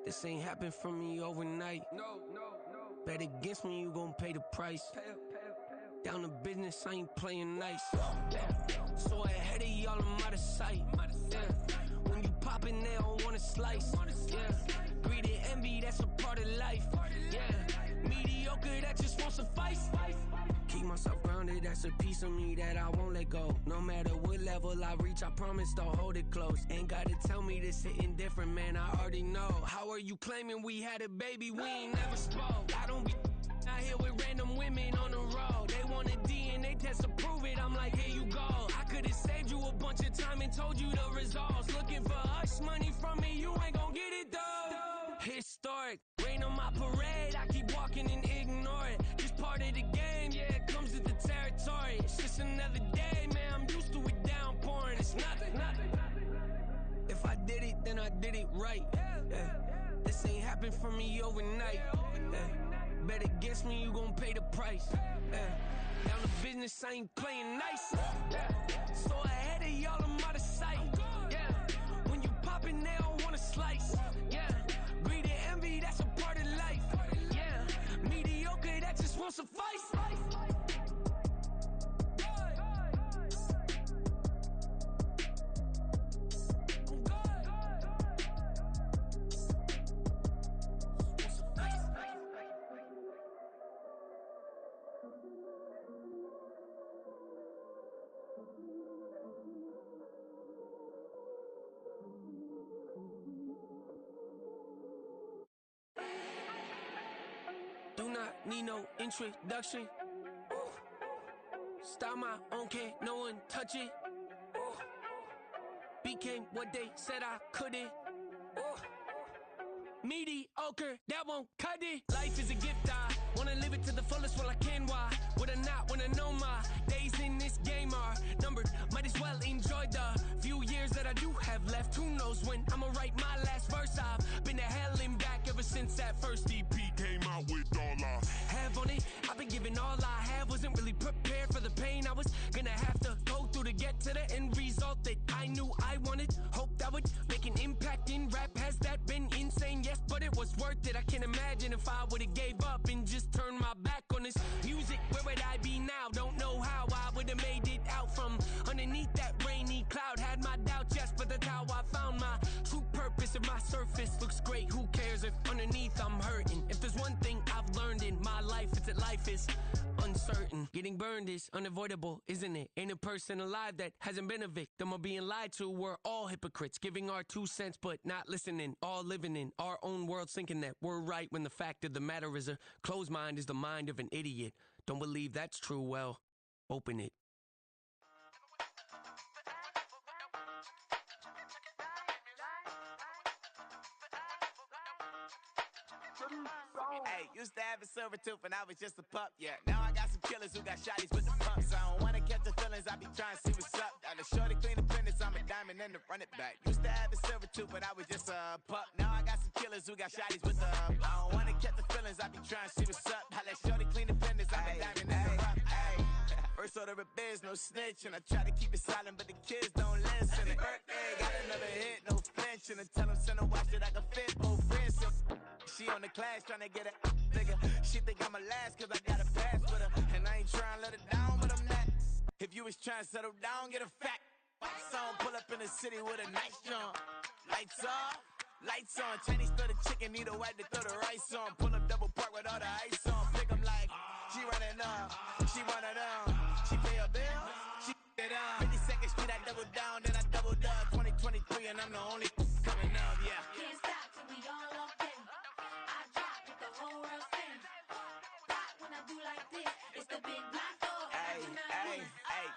This ain't happened for me overnight. No. Bet against me, you gon' pay the price. Down to business, I ain't playing nice. So ahead of y'all, I'm out of sight. Yeah, when you poppin', they don't wanna slice. Yeah, greed and envy, that's a part of life. Yeah, mediocre, that just won't suffice. Keep myself grounded, that's a piece of me that I won't let go. No matter what level I reach, I promise to hold it close. Ain't gotta tell me this hitting different, man, I already know. How are you claiming we had a baby, we ain't never spoke? I don't be out here with random women on the road. They want a DNA test to prove it, I'm like, here you go. I could've saved you a bunch of time and told you the results. Looking for hush money from me, you ain't gon' get it though. Historic, rain on my parade, I keep walking and ignore it. Just part of the game, yeah, it comes with the territory. It's just another day, man, I'm used to it downpouring. It's nothing. If I did it, then I did it right. Yeah. This ain't happened for me overnight. Yeah. Bet against me, you gon' pay the price. Yeah. Down to business, I ain't playing nice. Yeah. So ahead of y'all, I'm out of sight. Yeah. When you poppin', they don't wanna slice. Yeah. Greed and envy, that's a part of life. Yeah. Mediocre, that just won't suffice. need no introduction. Start my own, can't no one touch it. Became what they said I couldn't. Mediocre, that won't cut it. Life is a gift, I wanna live it to the fullest while I can. Why would I not wanna know my days in this game are numbered? Might as well enjoy the few years that I do have left. Who knows when I'ma write my last verse? I've been to hell and back ever since that first EP came out with all I have on it. I've been giving all I have, wasn't really prepared for the pain I was gonna have to go through to get to the end result that I knew I wanted. Hoped I would make an impact in rap. Has that been insane? Yes, but it was worth it. I can't imagine if I would've gave up and just turned my back on this music. Where would I be now? Don't know how I would've made it out from underneath that rainy cloud. Had my doubts, yes, but that's how I found my true purpose. If my surface looks great, who cares if underneath I'm hurting? If there's one thing I've learned in my life, it's that life is uncertain. Getting burned is unavoidable, isn't it? Ain't a person alive that hasn't been a victim of being lied to. We're all hypocrites, giving our 2 cents but not listening. All living in our own world, thinking that we're right when the fact of the matter is a closed mind is the mind of an idiot. Don't believe that's true? Well, open it. Hey, used to have a silver tooth when I was just a pup, yeah. Now I got some killers who got shotties with the pumps. I don't wanna catch the feelings, I be trying to see what's up. Got a shorty clean the fitness, I'm a diamond and to run it back. Used to have a silver tooth when I was just a pup. Now I got some killers who got shotties with the I don't wanna catch the feelings, I be trying to see what's up. I let shorty clean the fitness, I'm a diamond and to run First order of biz, no snitch. And I try to keep it silent, but the kids don't listen. And birthday, got another hit, no flinching. And tell them send a watch that I can fit both wrists. She on the class trying to get a nigga. She think I'm a last cause I got a pass with her. And I ain't trying to let her down, but I'm not. If you was trying to settle down, get a fat song. Pull up in the city with a nice jump. Lights off, lights on. Chinese throw the chicken, need a wipe to throw the rice on. Pull up double park with all the ice on. Pick 'em like, she running up, she one of them. She pay her bills, she it up. 52nd Street, I double down, then I doubled up. 2023, and I'm the only coming up, yeah. Can't stop till we all locked in. I drop with the whole world spin. Rock when I do like this, it's the big black door.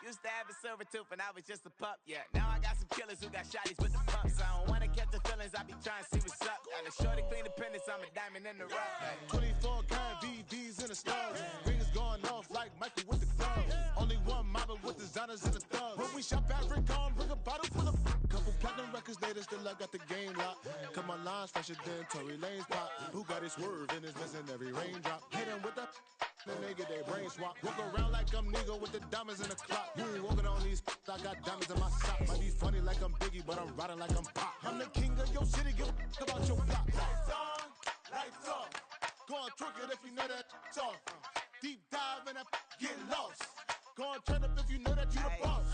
Used to have a silver tooth when I was just a pup, yeah. Now I got some killers who got shotties with the pumps. I don't wanna catch the feelings, I be trying to see what's up. Got a shorty clean the pendants, I'm a diamond in the rough. 24 karat VVs in the stars. Rings going off like Michael with the clubs. Only one mobbing with designers in the thugs. When we shop African, bring a bottle full of couple platinum records later, still I got the game locked. Cut my lines fresher than Tory Lane's pop. Who got his swerve and his missing every raindrop. Hit him with the then they get their brain swap. Walk around like I'm nigga with the diamonds in the clock. You ain't walking on these I got diamonds in my sock. Might be funny like I'm Biggie, but I'm riding like I'm Pop. I'm the king of your city, give a about your block. Lights on, lights off. Go on, twerk it if you know that off. Deep dive and get lost. Go on, turn up if you know that you the boss.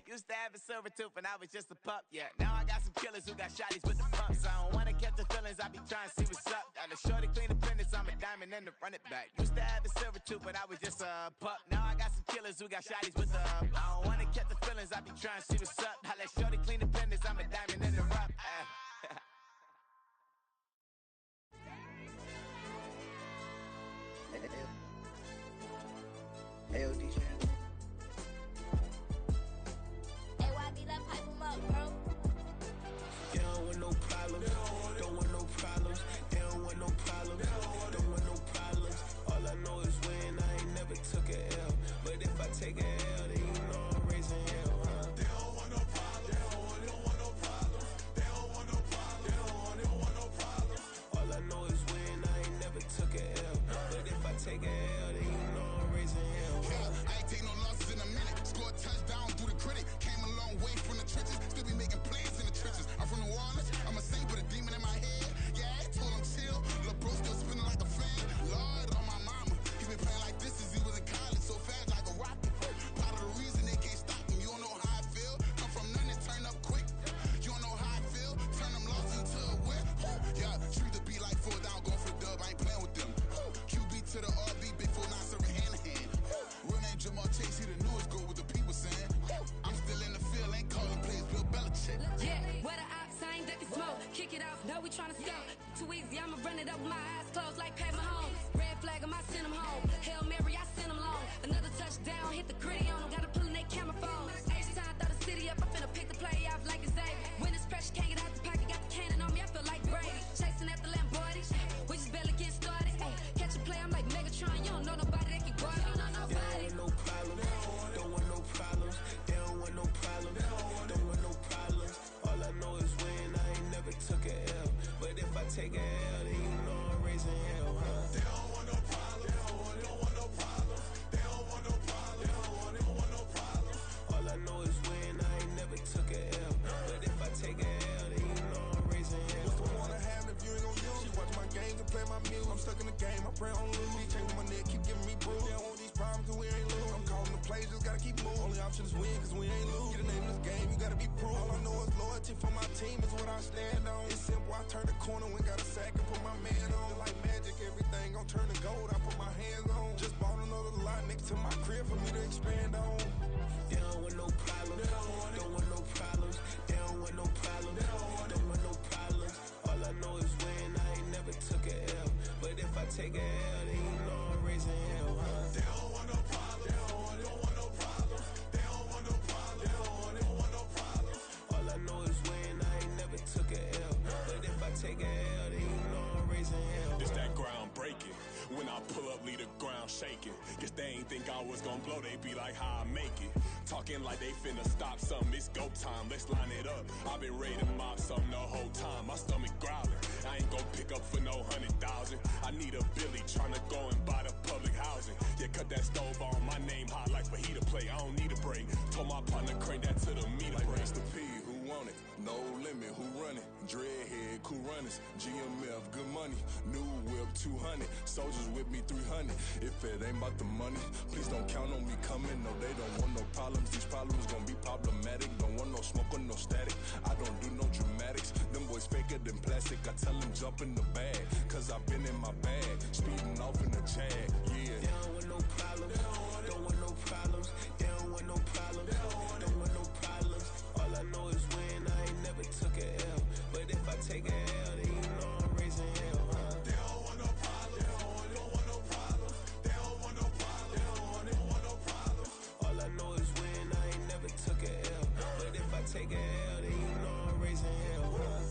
Used to have a silver tooth when I was just a pup, yeah. Now I got some killers who got shotties with the pumps. I don't wanna catch the feelings, I be trying to see what's up. Got a shorty clean the pendants, I'm a diamond and to run it back. Used to have a silver tooth when I was just a pup. Now I got some killers who got shotties with the I don't wanna catch the feelings, I be trying to see what's up. I let shorty clean the pendants, I'm a diamond and to run Hey, yo, DJ. You don't want no problems, don't want no problems. They don't want no problems, don't want no problems. All I know is win, I ain't never took a L. But if I take a L, then you know I'm raising hell, huh? They don't want no problems, they don't want no problems. They don't want no problems, they don't want no problems. All I know is win, I ain't never took a L. But if I take a L, then you know I'm raising hell, huh? I ain't take no losses in a minute. Scored touchdown through the critic. Came a long way from the trenches. Still be making plays in the trenches. I'm from New Orleans. I'm a saint with a demon in my head. Yeah, I told him chill. Lil' bro still spinning like a fan. Lord on my mama. He been playing like this since he was in college. So fast like a rocket. Part of the reason they can't stop him. You don't know how I feel. Come from nothing and turn up quick. You don't know how I feel. Turn them losses into a win. Yeah, treat the beat like 4 down. Going for the dub. I ain't playing with them. QB to the RB. Big 4 9 serving hand to hand. Real name Jamal Chase. He the newest goal with the people saying. I'm still in the field. Ain't calling plays. Bill Belichick. Yeah, where the ops, I ain't ducking smoke. Kick it off, now we tryna score. Too easy, I'ma run it up with my eyes closed like Pat Mahomes. Red flag. flag him, I send him home. Hail Mary, I send him long. Another touchdown, hit the gritty on him. Gotta pull in their camera phones. H-time, throw the city up. I'm finna pick the play off like it's Xavier. When it's pressure, can't get out the pocket. Got the cannon on me, I feel like Brady. Chasing at the Lamborghini. We just barely getting started. Ay, catch a play, I'm like Megatron. You don't know nobody that can guard it. You don't know nobody. They don't want no problems. Don't want no problems. They don't want no problems. Don't want no problems. All I know is win. I ain't never took a L. But if I take a L, then you know I'm raising hell, huh? They don't want no problems. Don't want no problems. They don't want no problems. Don't want no problems. All I know is win. I ain't never took a L. But if I take a L, then you know I'm raising hell. What's the point of having if you ain't gon' use? She watch my games and play my music. I'm stuck in the game. I pray on lose. These chains on my neck keep giving me bruise. They don't want these problems 'cause we ain't lose. I'm calling the plays, just gotta keep moving. Only option is win 'cause we ain't lose. Get a name in this game, you gotta be proof. All I know is loyalty for my team is what I stand on. It's simple. I turn the corner when got a sack and put my man on. Like magic, everything gon' turn to gold. I put my hands on. Just bought another lot next to my crib for me to expand on. They don't want no problems. Don't want no problems. They don't want no problems. Don't want no problems. All I know is win. I ain't never took a L. But if I take a L, then you know I'm raising hell, huh? They don't want no problems. Don't want no problems. They don't want no problems. Don't want no problems. All I know is win. I ain't never took a L. But if I take a L, then you know I'm raising hell. It's that ground breaking. When I pull up, leave the ground shaking. Guess they ain't think I was gonna blow. They be like, how I make it. Talking like they finna stop something. It's go time. Let's line it up. I've been ready to mob something the whole time. My stomach growling. I ain't gon' pick up for no 100,000. I need a Billy tryna go and buy the public housing. Yeah, cut that stove on. My name hot like fajita play. I don't need a break. Told my partner crank that to the meter like break. Mr. P, who want it? No limit, who run it? Dreadhead, cool runners. GMF, good money. New whip, 200. Soldiers with me, 300. If it ain't about the money, please don't count on me coming. No, they don't want no problems. These problems gon' be problematic. Don't want no smoke or no static. I don't do no dramatics. Them boys faker than plastic. I tell them jump in the bag, 'cause I've been in my bag. Speeding off in the Jag, yeah. They don't want no problems. Don't want no problems. They don't want no problems. Don't want no problems. All I know is win. I ain't never took a L. But if I take a L, then you know I'm raising hell, huh? They don't want no problems. Don't want no problems. They don't want no problems. Don't want no problems. All I know is win. I ain't never took a L. But if I take a L, then you know I'm raising hell, huh?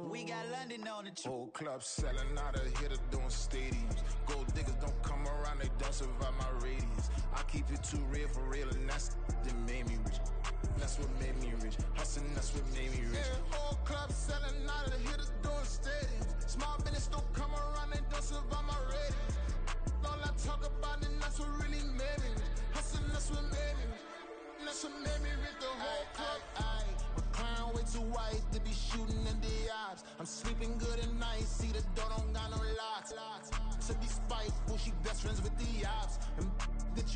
We got London on the trip. Whole club selling out of hitter doing stadiums. Gold diggers don't come around, they don't survive my radius. I keep it too real for real, and that's that made me rich. That's what made me rich. Hustling, that's what made me rich. Yeah, whole club selling out of hitters doing stadiums. Small business don't come around, they don't survive my radius. All I talk about, and that's what really made me rich. Hustling, that's what made me rich. That's what made me rich. The whole club. My clown way too white to be shooting in the ops. I'm sleeping good at night, see the door don't got no locks. To be spiteful, she best friends with the ops. And that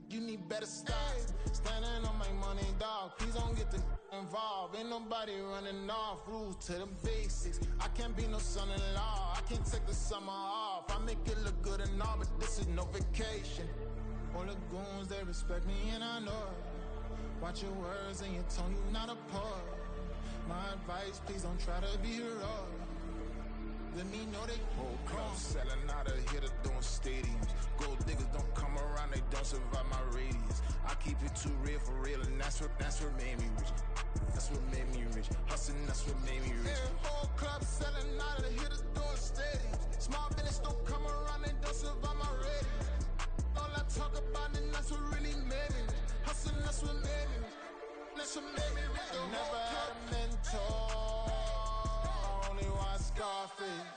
you need better stocks. Standing on my money, dog. Please don't get involved. Ain't nobody running off. Rules to the basics. I can't be no son-in-law. I can't take the summer off. I make it look good and all, but this is no vacation. All the goons, they respect me and I know it. Watch your words and your tone, you not a poet. My advice, please don't try to be heroic. Let me know they whole club selling out of hitter doing stadiums. Gold diggers don't come around, they don't survive my radius. I keep it too real for real, and that's what made me rich. That's what made me rich. Hustling, that's what made me rich. Yeah, whole club selling out of the hitters doing stadiums. Small business don't come around, they don't survive my radius. All I talk about, and that's what really made me rich. Hustling, that's what made me rich. That's what made me rich. I never had a mentor. Only watch Scarface.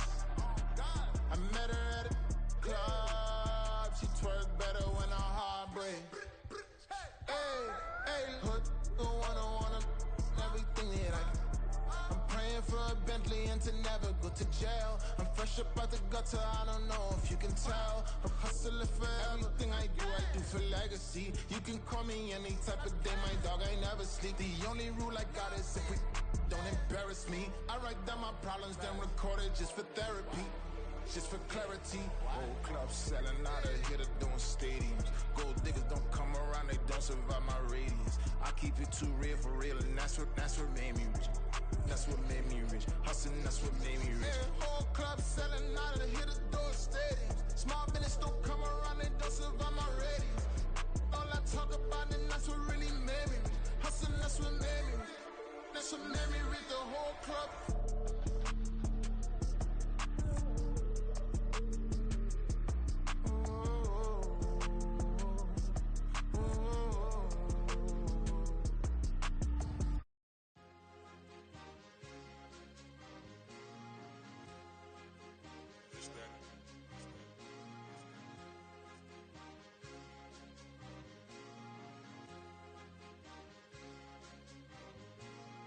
I met her at a club. She twerk better when her heart breaks. Hey, put the wanna everything that I can. I'm praying for a Bentley and to never go to jail. I'm fresh up out the gutter, I don't know if you can tell. I'm hustling for everything I do for legacy. You can call me any type of day, my dog, I never sleep. The only rule I got is if we don't embarrass me. I write down my problems, then record it just for therapy. Just for clarity. Whole club selling out of here to doing stadiums. Gold diggers don't come around, they don't survive my radius. I keep it too real for real, and that's what made me rich. That's what made me rich. Hustling, that's what made me rich. Hey, whole club selling out of here to doing stadiums. Small business don't come around, they don't survive my radius. All I talk about, and that's what really made me rich. Hustling, that's what made me rich. That's what made me rich, the whole club.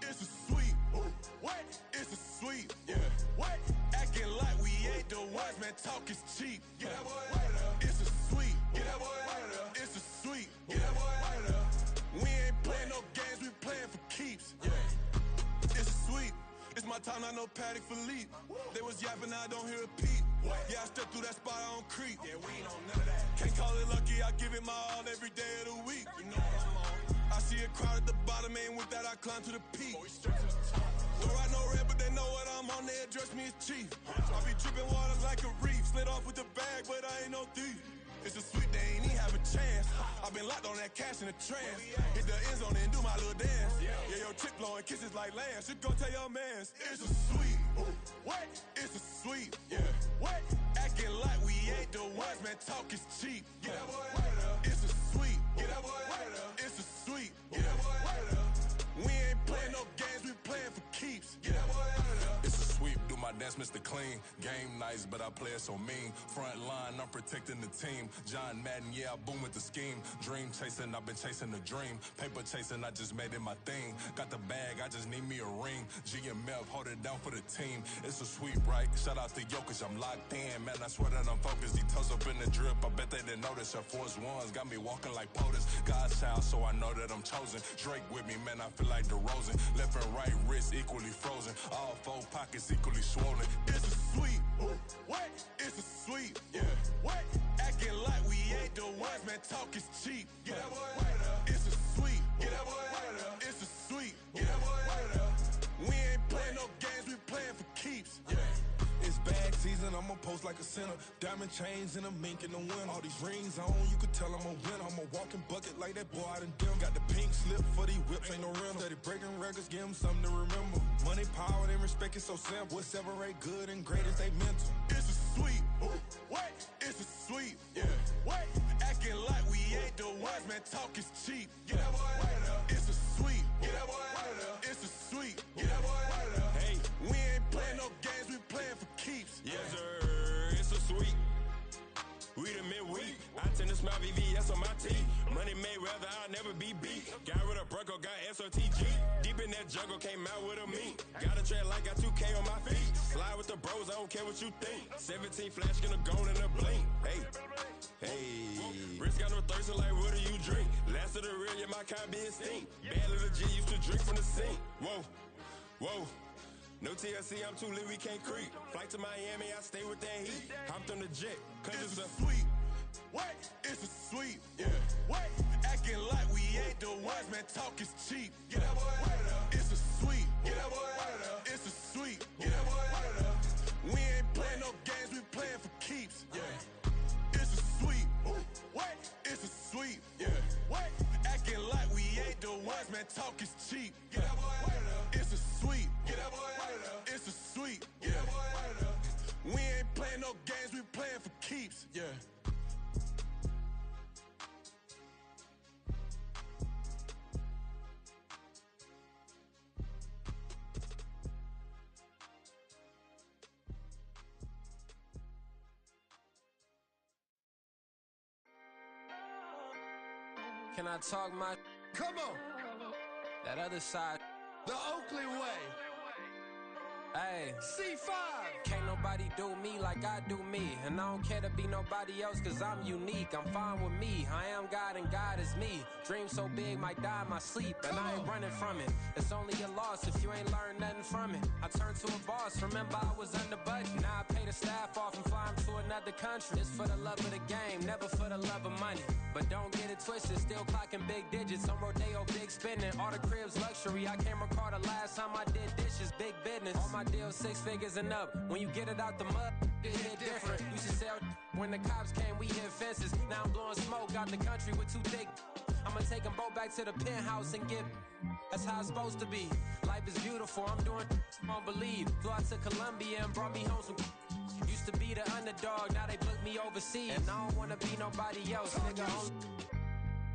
It's a sweep. What? It's a sweep. Yeah. What? Acting like we ain't the ones, man. Talk is cheap. Get that boy out of there. It's a sweep. Get that boy out of there. It's a sweep. Get that boy out of there. We ain't playing no games, we playing for keeps. Yeah. It's a sweep. It's my time, I know Patek Philippe. They was yapping, I don't hear a peep. Yeah, I step through that spot, I don't creep. Yeah, we ain't on none of that. Can't call it lucky, I give it my all every day of the week. You know what I'm on. I see a crowd at the bottom, and with that I climb to the peak. Though I know red, but they know what I'm on, they address me as chief. I be dripping water like a reef, slid off with the bag, but I ain't no thief. It's a sweep, they ain't even have a chance. I've been locked on that cash in a trance. Hit the end zone and do my little dance. Yeah, your chick blowing kisses like Lance. You go tell your mans. It's a sweep. What? It's a sweep. Yeah. What? Acting like we ain't the ones, man. Talk is cheap. Get that boy out of there. It's a sweep. Get that boy out of there. It's a sweep. Get that boy out of there. We ain't playing no games, we playing for keeps. Get that boy out of there. It's a sweep, do my dance, Mr. Clean. Game nice, but I play it so mean. Front line, I'm protecting the team. John Madden, yeah, I boom with the scheme. Dream chasing, I've been chasing the dream. Paper chasing, I just made it my thing. Got the bag, I just need me a ring. GMF, hold it down for the team. It's a sweep, right? Shout out to Jokic, I'm locked in. Man, I swear that I'm focused. He toes up in the drip, I bet they didn't notice. Air Force Ones got me walking like POTUS. God's child, so I know that I'm chosen. Drake with me, man, I feel like DeRozan. Left and right wrist equally frozen. All four pockets equally swollen. It's a sweep. What? It's a sweep. Yeah. What? Acting like we ain't the ones, man. Talk is cheap. Get that boy out of there. It's a sweep. Get that boy out of there. It's a sweep. Get that boy out of there. We ain't playing no games, we playing for keeps. Yeah. It's bag season, I'ma post like a sinner. Diamond chains and a mink in the wind. All these rings on, you could tell I'm a winner. I'm a walking bucket like that boy out in dim. Got the pink slip for these whips, ain't no rental. Steady breaking records, give them something to remember. Money, power, and respect is so simple. What separate good and great is they mental. It's a sweep. What? It's a sweep. Yeah. What? Acting like we ain't the ones, man. Talk is cheap. Get that boy out of there. It's a sweep. Get that boy out of there. It's a sweep. Get that boy out of there. Hey, we ain't playing no games, we playing for keeps. Yes, sir. It's a sweep. We the midweek. I tend to smile VVS on my teeth. Money made rather I'll never be beat. Got rid of Bronco, got SOTG. Deep in that jungle, came out with a meat. Got a tread like got 2K on my feet. Slide with the bros, I don't care what you think. 17 flash, gonna go in a blink. Hey, hey. Wrist got no thirsting like what do you drink? Last of the real, yeah, my kind be extinct. Bad little G used to drink from the sink. Whoa, whoa. No TLC, I'm too lit, we can't creep. Flight to Miami, I stay with that heat. Hopped on the jet, cause it's a sweep. What? It's a sweep. Yeah. What? Acting like we ain't the ones, man. Talk is cheap. Get that boy out of there. It's a sweep. Get that boy out of there. It's a sweep. Get that boy out of there. We ain't playing no games, we playing for keeps. Yeah. It's a sweep. What? It's a sweep. Yeah. What? Acting like we ain't the ones, man. Talk is cheap. Get that boy out of there. It's a sweep. Get that boy out of there. It's a sweep. Get that boy out of there. We ain't playing no games, we playing for keeps. Yeah. Can I talk my? Come on. That other side. The Oakley way. Hey. C5. Can't nobody do me like I do me. And I don't care to be nobody else, cause I'm unique. I'm fine with me. I am God and God is me. Dream so big, might die in my sleep. And I ain't running from it. It's only a loss if you ain't learned nothing from it. I turned to a boss, remember I was under budget. Now I pay the staff off and fly them to another country. It's for the love of the game, never for the love of money. But don't get it twisted, still clocking big digits. On Rodeo, big spending. All the cribs luxury. I can't recall the last time I did dishes, big business. All my deals 6 figures and up. When you get it out the mud, it hit different. Used to sell when the cops came, we hit fences. Now I'm blowing smoke out the country with 2 thick. I'ma take them both back to the penthouse and get. That's how it's supposed to be. Life is beautiful, I'm doing won't believe. Flew out to Colombia and brought me home some. Used to be the underdog, now they book me overseas. And I don't wanna be nobody else, nigga.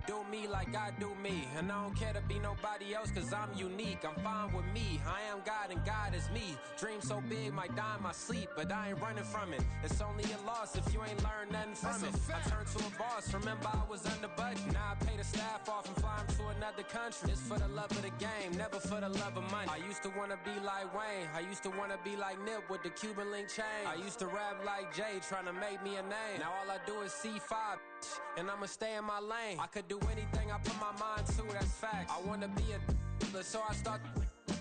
Do me like I do me. And I don't care to be nobody else, cause I'm unique. I'm fine with me. I am God and God is me. Dream so big, might die in my sleep, but I ain't running from it. It's only a loss if you ain't learned nothing from it. I turned to a boss, remember I was under budget. Now I pay the staff off and fly them to another country. It's for the love of the game, never for the love of money. I used to wanna be like Wayne. I used to wanna be like Nip with the Cuban link chain. I used to rap like Jay, trying to make me a name. Now all I do is C5, and I'ma stay in my lane. I could do anything I put my mind to, that's fact. I wanna be a so I start.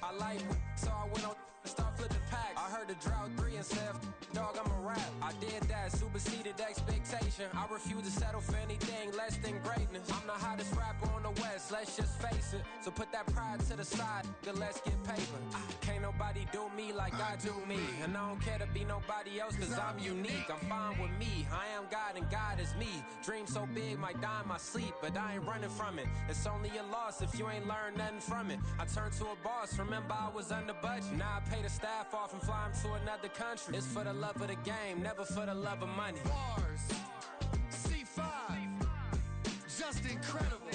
I like so I went on and start flipping packs. I heard the drought 3 and said, dog, I'm a rap. I did that, superseded expectation. I refuse to settle for anything less than greatness. I'm the hottest rapper on the West, let's just face it. So put that pride to the side, then let's get paper. Can't nobody do me like I do me. And I don't care to be nobody else, cause I'm unique. I'm fine with me. I am God and God is me. Dream so big, might die in my sleep, but I ain't running from it. It's only a loss if you ain't learned nothing from it. I turned to a boss, remember I was under budget. Now I pay the staff off and fly them to another country. It's for the love of the game, never for the love of money. Bars, C5, just incredible.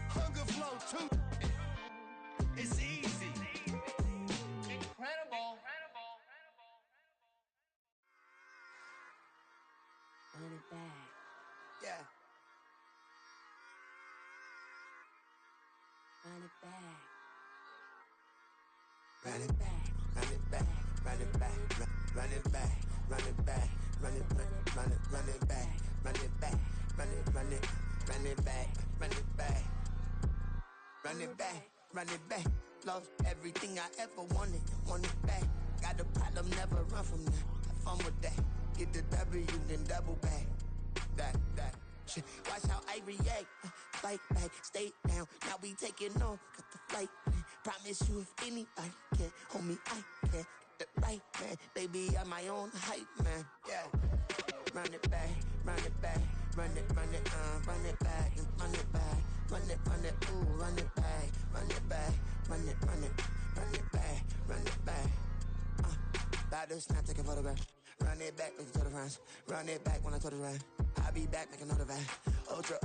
Hunger Flow 2, it's easy. Incredible. Run it back. Yeah. Run it back. Run it back, run it back, run it back, run it back, run it back, run it back, run it back, run it back, run it back, run it back, run it back, run it back. Lost everything I ever wanted, want it back. Got a problem, never run from that. Have fun with that. Get the W, then double back. That shit. Watch how I react. Fight back, stay down. Now we taking on, got the flight plan. Promise you if anybody can, homie, I can. Get the right man, baby, I'm my own hype man. Yeah. Run it back, run it back, run it, run it back, and run it back, run it, ooh, run it back, run it back, run it, run it back, run it back. About to snap, take a photograph. Run it back, make it to the friends. Run it back when I told it right. I'll be back, make another van. Ultra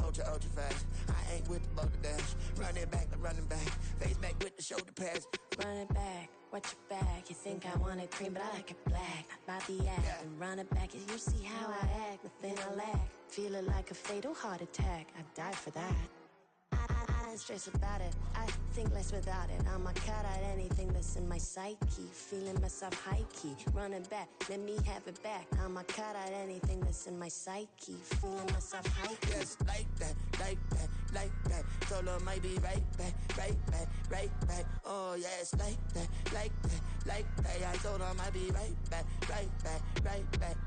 fast. I ain't with the boat to dash. Run it back, I'm running back. Face back with the shoulder pads. Run it back, watch your back. You think I want it cream, but I like it black. About the act and run it back. You see how I act, nothing I lack. Feeling like a fatal heart attack. I'd die for that. I don't stress about it, I think less without it. I'ma cut out anything that's in my psyche. Feeling myself high-key, running back, let me have it back. I'ma cut out anything that's in my psyche. Feeling myself high-key. Yes, like that, like that, like that. Solo might be right back, right back, right back. Oh yes, like that, like that, like that. I told her I might be right back, right back, right back.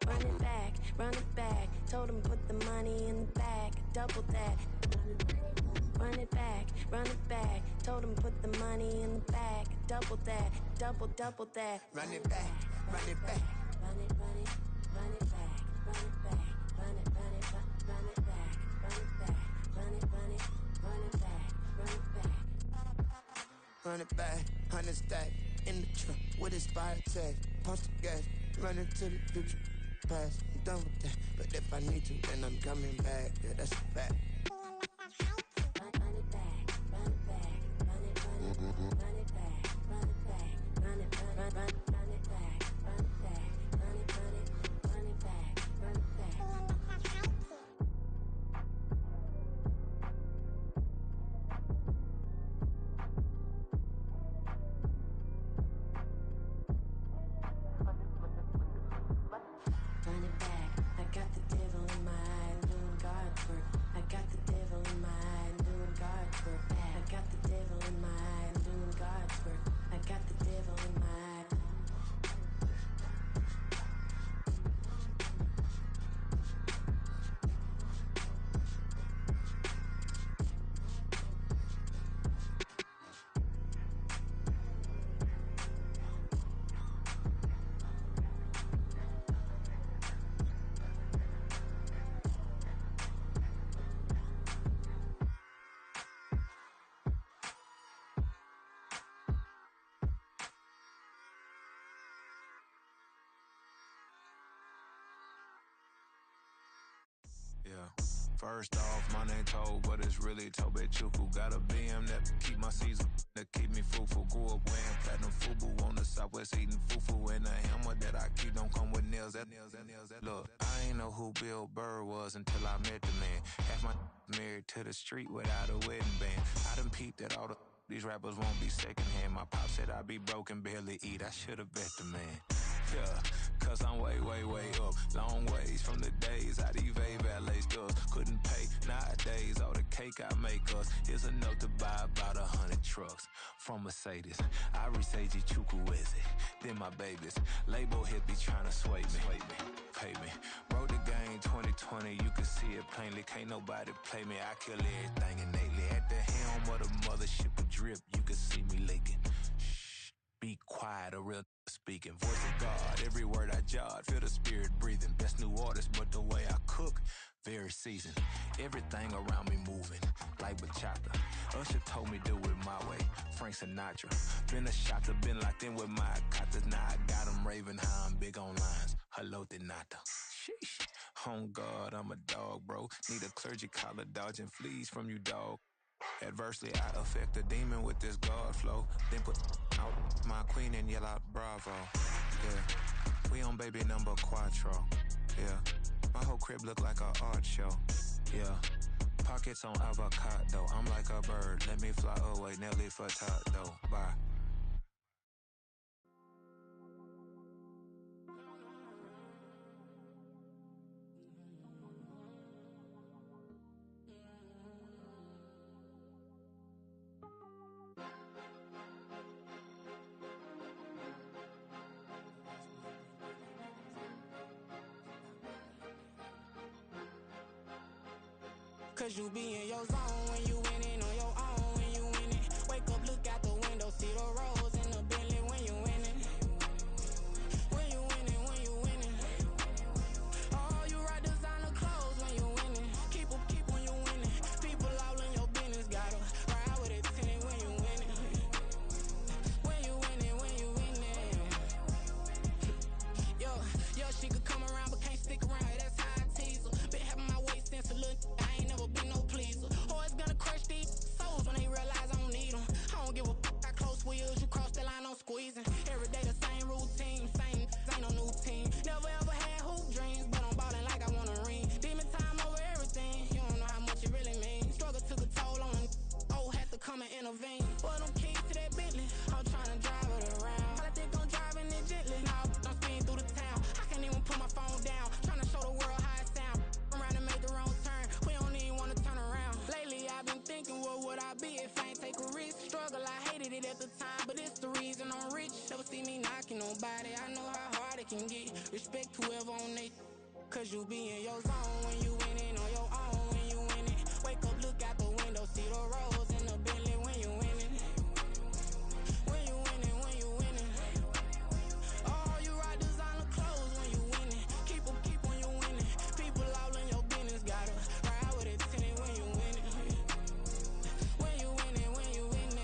Run it back, run it back. Told him put the money in the bag, double that. Run it back, run it back. Told him put the money in the bag, double that, double that. Run it back, run it back. Run it, run it, run it back, run it back, run it, run it, run it back, run it back, run it, run it, run it back, run it back. Run it back, 100 stack in the trunk with expired tag. Punch the gas, running to the future. Past, I'm done with that. But if I need to, then I'm coming back. Yeah, that's a fact. First off, my name Toe, but it's really Tobe Chuku. Got a BM that keep my season, that keep me fruitful. Grew up wearing platinum FUBU on the Southwest eating fufu. And the hammer that I keep don't come with nails. Look, I ain't know who Bill Burr was until I met the man. Half my married to the street without a wedding band. I done peeped that all these rappers won't be secondhand. My pop said I'd be broken, barely eat. I should've bet the man. Yeah, cause I'm way, way, way up. Long ways from the days I evade valet stores. Couldn't pay nowadays, all the cake I make us is enough to buy about 100 trucks from Mercedes. I Seiji Chukwueze, then my babies. Label hit be trying to sway me, pay me. Broke the game 2020, you can see it plainly. Can't nobody play me, I kill everything innately. At the helm of the mothership with drip, you can see me leaking. Shh, be quiet, a real speaking. Voice of God, every word I jot, feel the spirit breathing. Best new artist, but the way I cook, very seasoned. Everything around me moving, like bachata. Usher told me do it my way, Frank Sinatra. Been a shotter, been locked in with my katas. Now I got them raving how I'm big on lines. Hello, Denata. Sheesh. On God, I'm a dog, bro. Need a clergy collar, dodging fleas from you, dog. Adversely, I affect a demon with this God flow. Then put out my queen and yell out bravo. Yeah, we on baby number quattro. Yeah, my whole crib look like a art show. Yeah, pockets on avocado. I'm like a bird, let me fly away. Nelly Furtado, bye. Cause you be in your zone when you winning on your own when you winning. Wake up, look out the window, see the rose in the Bentley when you winning. When you winning, when you winning. Oh, you ride designer clothes when you winning. Keep when you winning. People all in your business, gotta ride with it tinted when you winning. When you winning, when you winning. Yo, she could come around but can't stick around, that's how I tease her. Been having my waist since a little, I ain't never been no pleaser. Always gonna crush these souls when they realize I don't need them. I don't give a I close wheels, you cross the line, I'm squeezing. Every day the same routine, same, ain't no new team. Never ever had hoop dreams, but I'm ballin' like I want a ring. Demon time over everything, you don't know how much it really means. Struggle took a toll on them, had to come and intervene. But them keys to that Bentley, I'm tryna drive it around. I think I'm driving it gently, now I'm speeding through the town. I can't even put my phone down, tryna show the world how it sound. Around and make the wrong turn, we don't even wanna turn around. Lately I've been thinking, what would I be if I ain't take a risk? Struggle, I hated it at the time, but it's the reason I'm rich. Never see me knocking nobody, I know how hard it can get. Respect whoever on they, cause you be in your zone when you winning on your own when you winning. Wake up, look out the window, see the rose in the Bentley when you winning. When you winning, when you winning. Oh, you ride designer clothes when you winning. Keep when you winning. People all in your business, gotta ride with it tinted when you winning. When you winning, when you winning.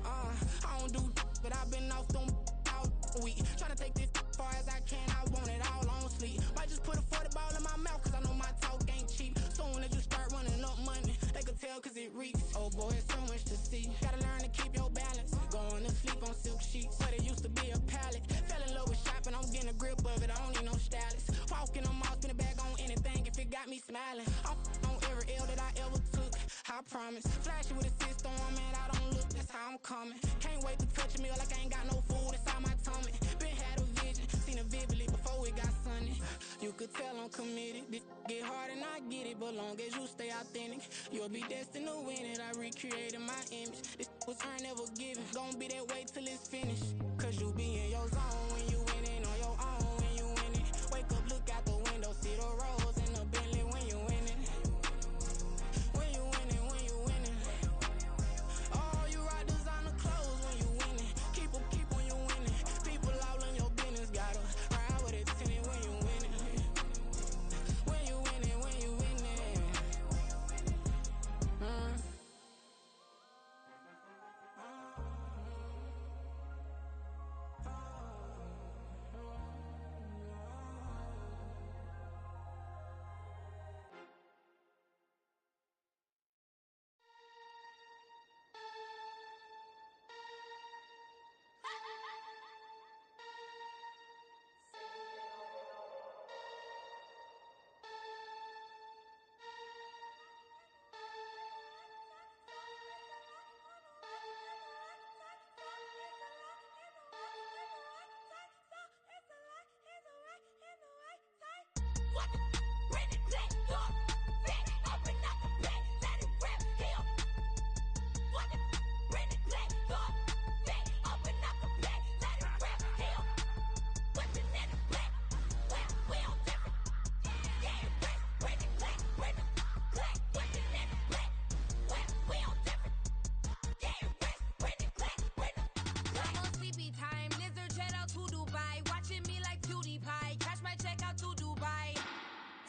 I don't do but I've been off them all week. Tryna take this far as I can, I want it all on sleep. Might just put a 40 ball in my mouth, cause I know my talk ain't cheap. Soon as you start running up money, they can tell cause it reeks. Oh boy, it's so much to see. Gotta learn to keep your balance. Going to sleep on silk sheets, but it used to be a pallet. Fell in love with shopping, I'm getting a grip of it, I don't need no stylist. Walking them off, spin a bag on anything if it got me smiling. I'm on every L that I ever took, I promise. Flashy with a system, man, I don't look, that's how I'm coming. Can't wait to touch a meal like I ain't got no food inside my tummy. Been had a vision, seen it vividly before it got sunny. You could tell I'm committed, this get hard and I get it, but long as you stay authentic, you'll be destined to win it. I recreated my image, this was earned, never given. Gon' be that way till it's finished, cause you be in your zone when you winning on your own when you winning. Wake up, look out the window, see the rose in the Bentley when you winning. When you winning, when you winning. Oh, you ride designer clothes when you winning. Keep when you winning. People all in your business, gotta ride with it tinted when you winning. When you winning, when you winning.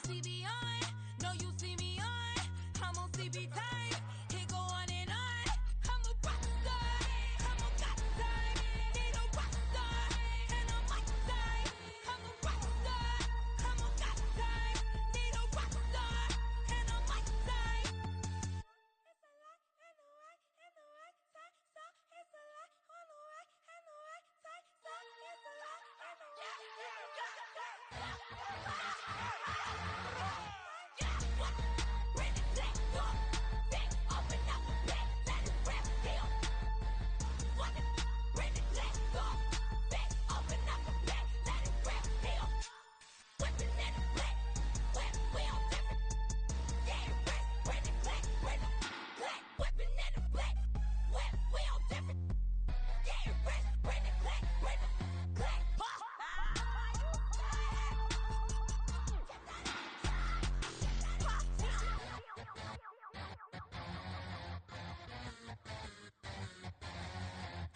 CB on, no you see me on. I'm on CB time, it go on and on. I'm a rock star, I'm a got time. Need a rock star, and a mic time. I'm a rock star, I'm a got time. Need a rock star, and a mic time. It's a lot and the right side, so it's a lot on the right and the right side, so it's a lot and the right.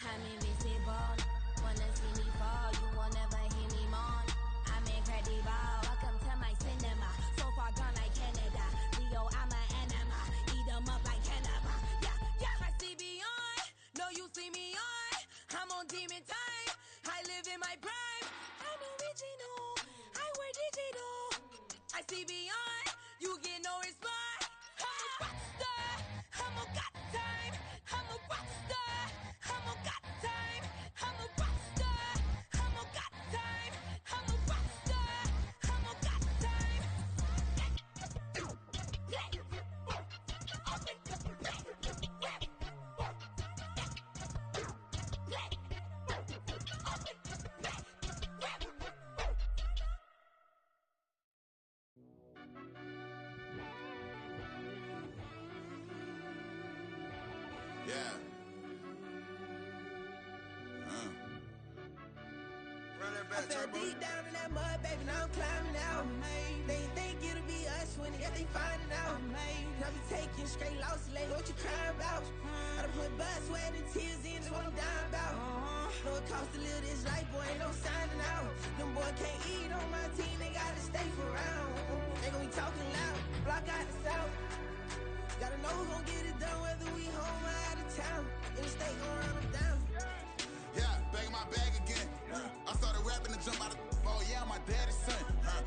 I'm invisible, wanna see me fall, you will never hear me moan. I'm incredible, welcome to my cinema. So far gone like Canada, Leo, I'm an anima. Eat 'em up like cannibal. Yeah, I CB on, no you see me on. I'm on demon time, I live in my prime. I'm original, I wear digital. I CB on, you get no response. I'm a rock star, I'm a got time. I'm a rock star, I'm a got time. I'm a rock star, I'm a got time. I'm a rock star, I'm a got time. Yeah. I fell deep down in that mud, baby, now I'm climbing out. They think it'll be us when they finding out. I be taking straight losses, lady, what you crying about? I done put blood, sweat, and tears in, that's what I'm dying about. Know it costs to live this life, boy, ain't no signing out. Them boy can't eat on my team, they gotta stay for round. They gon' be talking loud, block out the south. Gotta know who gon' get it done, whether we home or out of town. In the state gon' run them down. Yeah, back in my bag again. I started rapping to jump out of oh yeah, my daddy's son.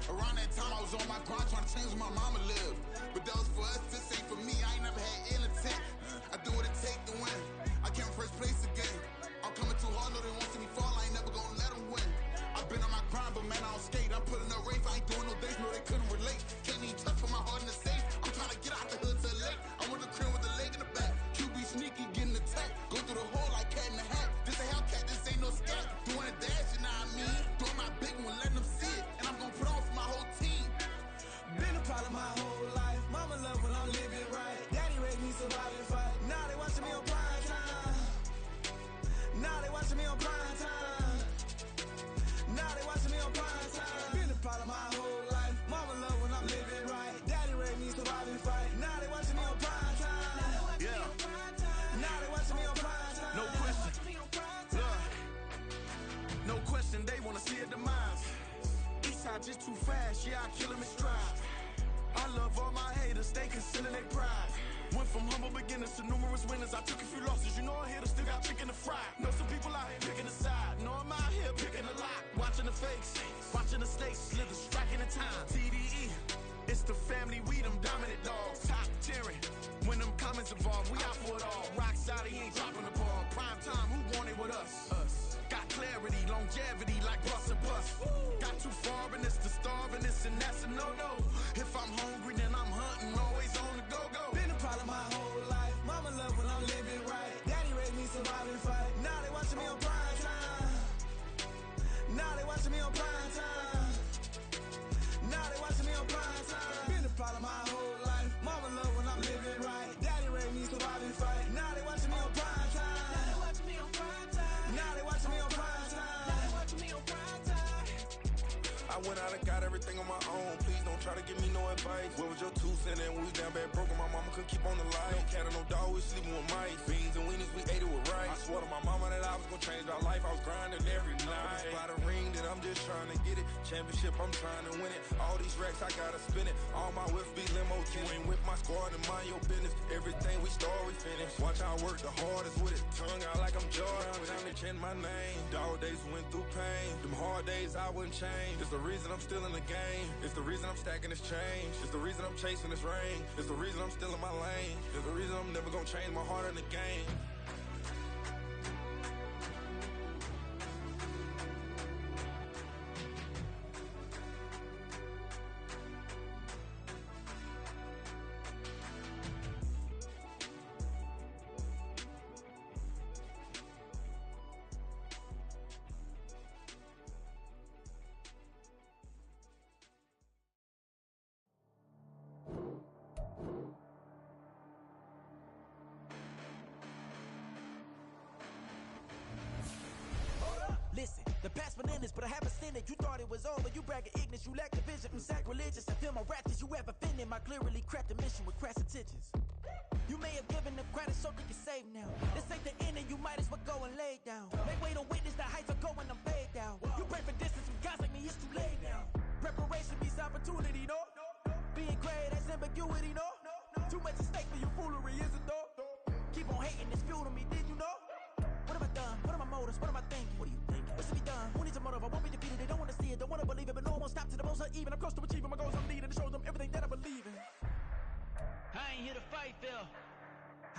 Around that time I was on my grind trying to change where my mama lived. But that was for us, this ain't for me. I ain't never had ill intent. I do what it take to win. I came first place again. I'm coming too hard, no they won't see me fall. I ain't never gonna let them win. I've been on my grind, but man I don't skate. I'm putting up race, I ain't doing no days, no they couldn't relate. Can't even touch for my heart in the safe. I'm trying to get out the hood to the lake. I want the crib with the leg in the back. QB sneaky, getting attacked. Go through the hole like cat in the hat. This a Hellcat, this ain't no scat. Doing a dash, you know what I mean? Doing my big one, letting them see it. And I'm gonna put on for my whole team. Been a problem my whole life. Mama love when I'm living right. Daddy raised me survive and fight. Now they watching me on prime time. Now they watching me on prime time. Now they watching me on prime time. Been a problem my whole life. Mama love when I'm living right. Daddy raised me survive and fight. Now they watching me on prime time. Yeah. Now they watching me on prime time. No question. Look. No question, they wanna see a demise. Eastside just too fast, yeah, I kill them in stride. I love all my haters, they concealing their pride. Went from humble beginners to numerous winners. I took a few losses, you know I'm here to still got chicken to fry. Know some people out here picking a side. Know I'm out here picking a lot. Watching the fakes, watching the stakes, slither, striking the time. TDE, it's the family, we them dominant dogs. Top tiering, when them comments involved, we out for it all. Rock solid, he ain't dropping the ball. Prime time, who want it with us? Us. Got clarity, longevity like bus and bus. Got too far in this to starve in this, and that's a no-no. If I'm hungry, then I'm hunting, always on the go-go. Been a problem my whole life. Mama love when I'm living right. Daddy raised me survive and fight. Now they watching me on prime time. Now they watching me on prime time. Now they watching me on prime time. Been a problem my whole life. Mama love when I'm living right. Daddy raised me survive and fight. Now they watching me on prime time. Now they watching me on prime time. Now they watching me on prime time. Now they watching me on prime time. I went out and got everything on my own. Please don't try to give me no advice. What was your 2 cents and we was down bad broke and my mama couldn't keep on the light. No cat or no dog, we sleeping with mice. Beans and weenies, we ate it with rice. I swore to my mama that I was gonna change my life. I was grinding every night. By the ring that I'm just trying to get it. Championship, I'm trying to win it. All these racks, I gotta spin it. All my whips be limo. You ain't with my squad and mind your business. Everything we start, we finish. Watch I work the hardest with it. Tongue out like I'm Jordan. Time to change my name. Dog days went through pain. Them hard days I wouldn't change. It's the reason I'm still in the game. It's the reason I'm stacking this change. It's the reason I'm chasing this ring. It's the reason I'm still in my lane. It's the reason I'm never gonna change my heart in the game. Listen, the past bananas, but I haven't seen it. You thought it was over, you bragging ignorance, you lack the vision. I'm sacrilegious, I feel my raptors, you have offended my clearly crafted mission with crass intentions. You may have given them credit so they can save now. This ain't the end and you might as well go and lay down. Make way to witness the heights are going, I'm paid down. You pray for distance from guys like me, it's too late now. Preparation beats opportunity, no? Being great, that's ambiguity, no? Too much at stake for your foolery, is it though? Keep on hating, it's fuel to me, did you know? What have I done? What are my motives? What am I thinking? What do you think? What's to be done? Who needs a motive? I won't be defeated. They don't want to see it, don't want to believe it, but no one won't stop to the most even. I'm close to achieving my goals. I'm leading to show them everything that I believe in. I ain't here to fight, Phil.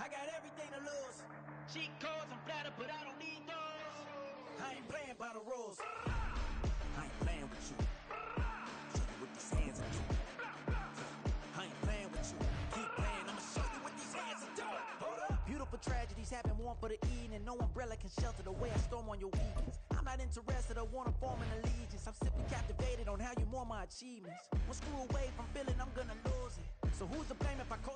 I got everything to lose. Cheat codes, I'm flattered, but I don't need those. I ain't playing by the rules. I ain't playing with you. Show you what these hands are doing. I ain't playing with you. Keep playing, I'ma show you what these hands are doing. Hold up. Beautiful tragedies happen, one for the evening. No umbrella can shelter the way I storm on your weekends. I'm not interested, I wanna form an allegiance. I'm simply captivated on how you more my achievements. One screw away from feeling I'm gonna lose it. So who's to blame if I call